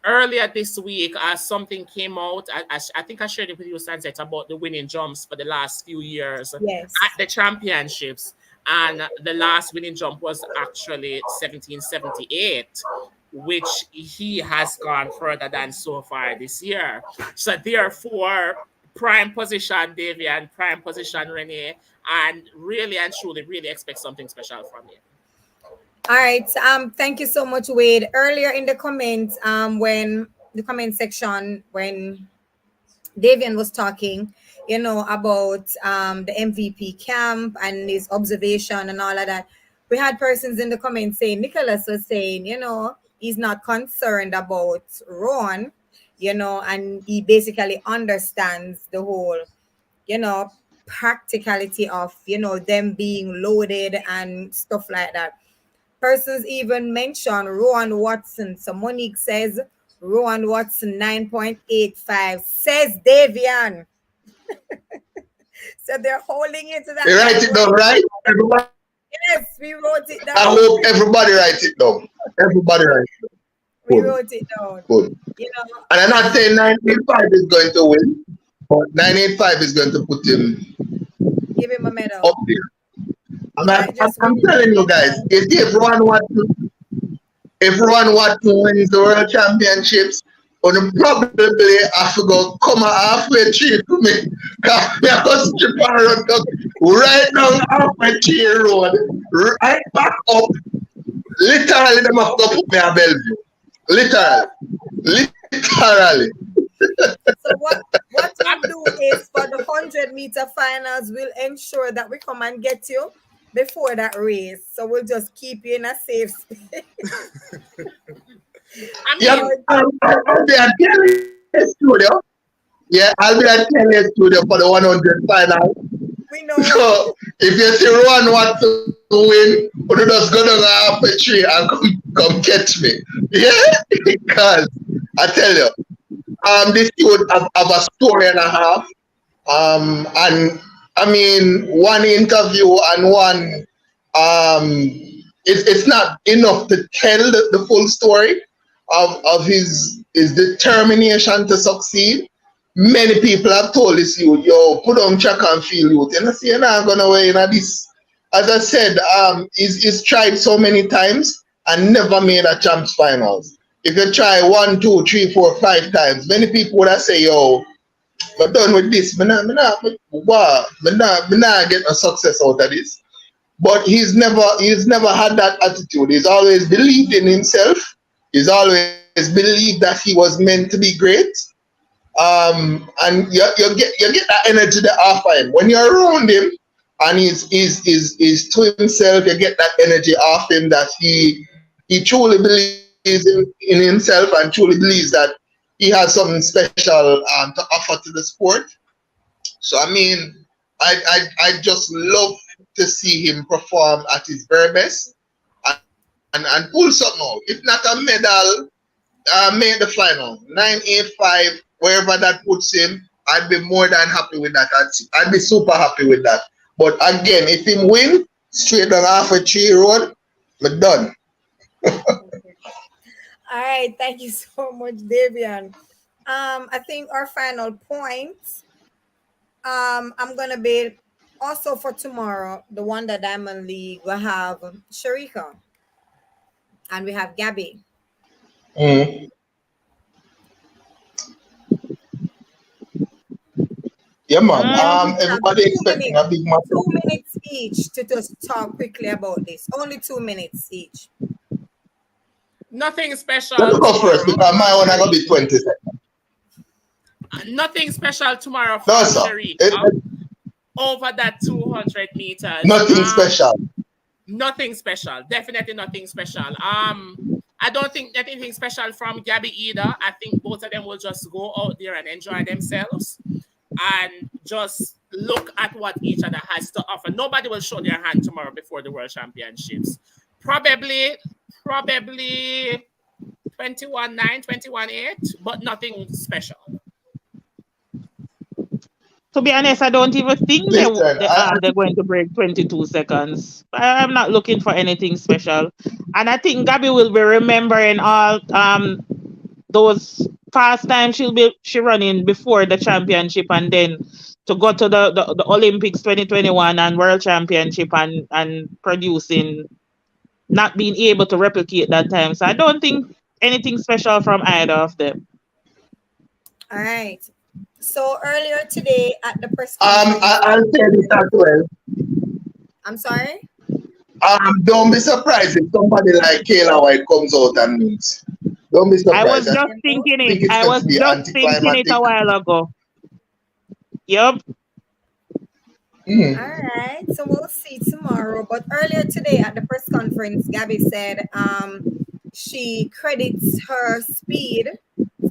earlier this week, something came out. I think I shared it with you, Sunset, about the winning jumps for the last few years at Yes. the championships. And the last winning jump was actually 1778, which he has gone further than so far this year. So therefore, prime position Davy and prime position Renee, and really and truly really expect something special from you. All right. Thank you so much, Wade. Earlier in the comments, when the comment section, when Davian was talking, about the MVP camp and his observation and all of that. We had persons in the comments saying, Nicholas was saying, he's not concerned about Ron, and he basically understands the whole, practicality of, them being loaded and stuff like that. Persons even mention Rowan Watson. So Monique says Rowan Watson 9.85, says Davian. So they're holding into that You write it down, right? 9.85. Everybody, Yes, we wrote it I down. hope everybody writes it down. Everybody writes it We down. Good, wrote it down. good. You know, And I'm not saying 985 is going to win, but 985 is going to put him give him a up medal. there. He might just win I'm it telling you again guys, now. if Ron Watson wins the World Championships, on probably have to go come a halfway tree to me. Because I go strip and run down, right down halfway tree road, right back up. Literally, they must go put me at Bellevue. Literally. Literally. So what we'll do is for the 100-meter finals, we'll ensure that we come and get you before that race. So we'll just keep you in a safe space. I Yeah, mean, I'll be at Kelly's studio. Yeah, I'll be at Kelly's studio for the 100 final. We know. So if you see Ron want to win, you just go down half a tree and come catch me. Yeah, because I tell you, this would have a story and a half. And I mean, one interview and one, it's not enough to tell the full story of his determination to succeed. Many people have told this youth, yo, put on track and field youth. And I say, you're not going to win at this. As I said, he's tried so many times and never made a champs finals. If you try 1, 2, 3, 4, 5 times, many people would have say, yo, I'm done with this. I'm not get a success out of this. But he's never had that attitude. He's always believed in himself. He's always believed that he was meant to be great. And you get that energy there off him. When you're around him and he's to himself, you get that energy off him that he truly believes in himself and truly believes that he has something special to offer to the sport. So I mean, I just love to see him perform at his very best and pull something out. If not a medal, made the final 985, wherever that puts him. I'd be more than happy with that. I'd be super happy with that. But again, if him win straight on half a tree road, we're done. All right, thank you so much, Davian. I think our final point, I'm gonna be also for tomorrow, the one that Diamond League will have Sharika and we have Gabby. Mm. Yeah, man. Guys, we have Everybody 2 minutes, expecting a big match. 2 minutes each to just talk quickly about this. Only 2 minutes each. Nothing Let special me go first tomorrow because my from one I gonna be Sharika. 20 seconds. Nothing special tomorrow No, from sir. Sharika. Over that 200 meters. Nothing special. Nothing special. Definitely nothing special. I don't think anything special from Gabby either. I think both of them will just go out there and enjoy themselves and just look at what each other has to offer. Nobody will show their hand tomorrow before the World Championships. Probably 21-9, 21-8, but nothing special. To be honest, I don't even think Listen, they're going to break 22 seconds. I'm not looking for anything special, and I think Gabby will be remembering all those fast times she running before the championship, and then to go to the Olympics 2021 and World Championship and producing, not being able to replicate that time. So I don't think anything special from either of them. All right. So earlier today at the press conference, I'll say this as well. I'm sorry. Don't be surprised if somebody like Kayla White comes out and meets. Don't be I was surprised. I just thinking it. think it's I going was to be just thinking it anticlimactic. a while ago. Yep. All right. So we'll see tomorrow. But earlier today at the press conference, Gabby said she credits her speed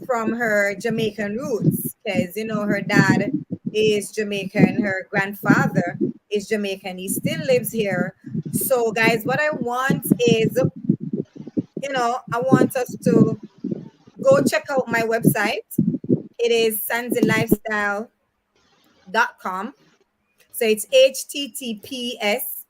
from her Jamaican roots because her dad is Jamaican, her grandfather is Jamaican. He still lives here. So guys, what I want is, I want us to go check out my website. It is sanzilifestyle.com. So it's https://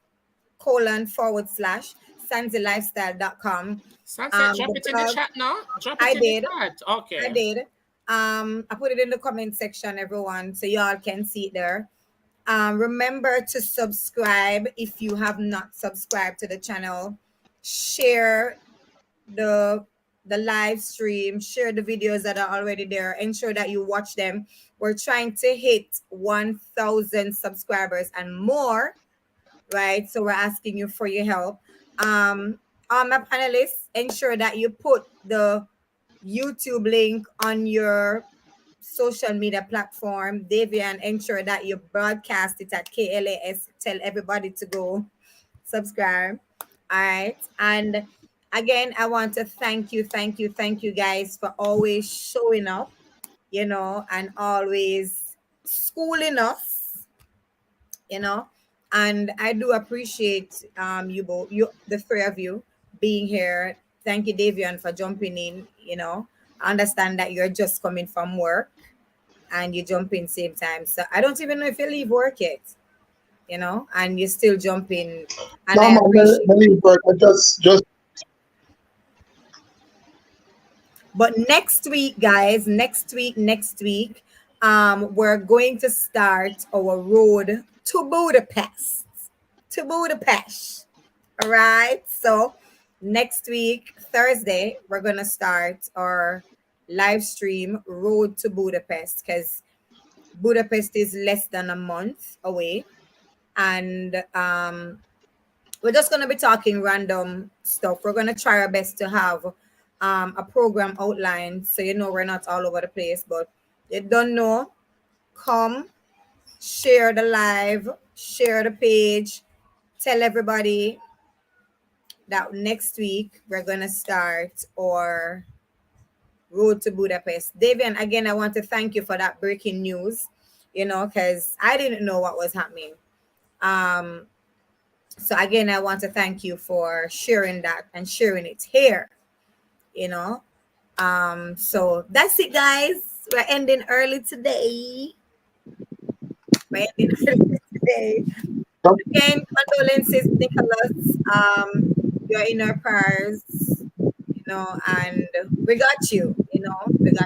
sanzilifestyle.com. Sunset, drop The it in the blog, chat now. Drop I it in the did. chat. I Okay. did. I put it in the comment section, everyone, so y'all can see it there. Remember to subscribe if you have not subscribed to the channel. Share the live stream, share the videos that are already there, ensure that you watch them. We're trying to hit 1,000 subscribers and more, right? So we're asking you for your help. All my panelists, ensure that you put the YouTube link on your social media platform. Davian, ensure that you broadcast it at KLAS. Tell everybody to go subscribe. All right. And again, I want to thank you guys for always showing up, and always schooling us, you know. And I do appreciate you both, the three of you, being here. Thank you, Davian, for jumping in. I understand that you're just coming from work and you jump in same time. So I don't even know if you leave work yet, and you still jump in. And No, I man, appreciate. believe it. Just But next week, guys, next week, we're going to start our road to Budapest. To Budapest. All right. So next week, Thursday, we're gonna start our live stream road to Budapest because Budapest is less than a month away. And we're just going to be talking random stuff. We're going to try our best to have a program outlined so we're not all over the place. But you don't know, come, share the live, share the page, tell everybody that next week we're going to start our road to Budapest. Davian, again, I want to thank you for that breaking news, because I didn't know what was happening. So again, I want to thank you for sharing that and sharing it here, you know. So that's it, guys. We're ending early today. We're ending early today. Again, condolences, Nicholas. You're in our prayers, and we got you, we got you.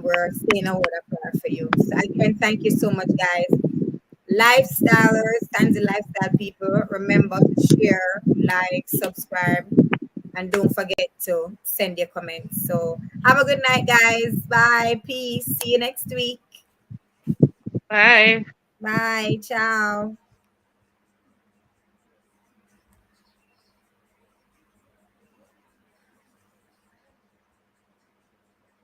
We're saying a word of prayer for you. So again, thank you so much, guys. Lifestylers, Stanza Lifestyle people, remember to share, like, subscribe, and don't forget to send your comments. So have a good night, guys. Bye. Peace. See you next week. Bye. Bye. Ciao.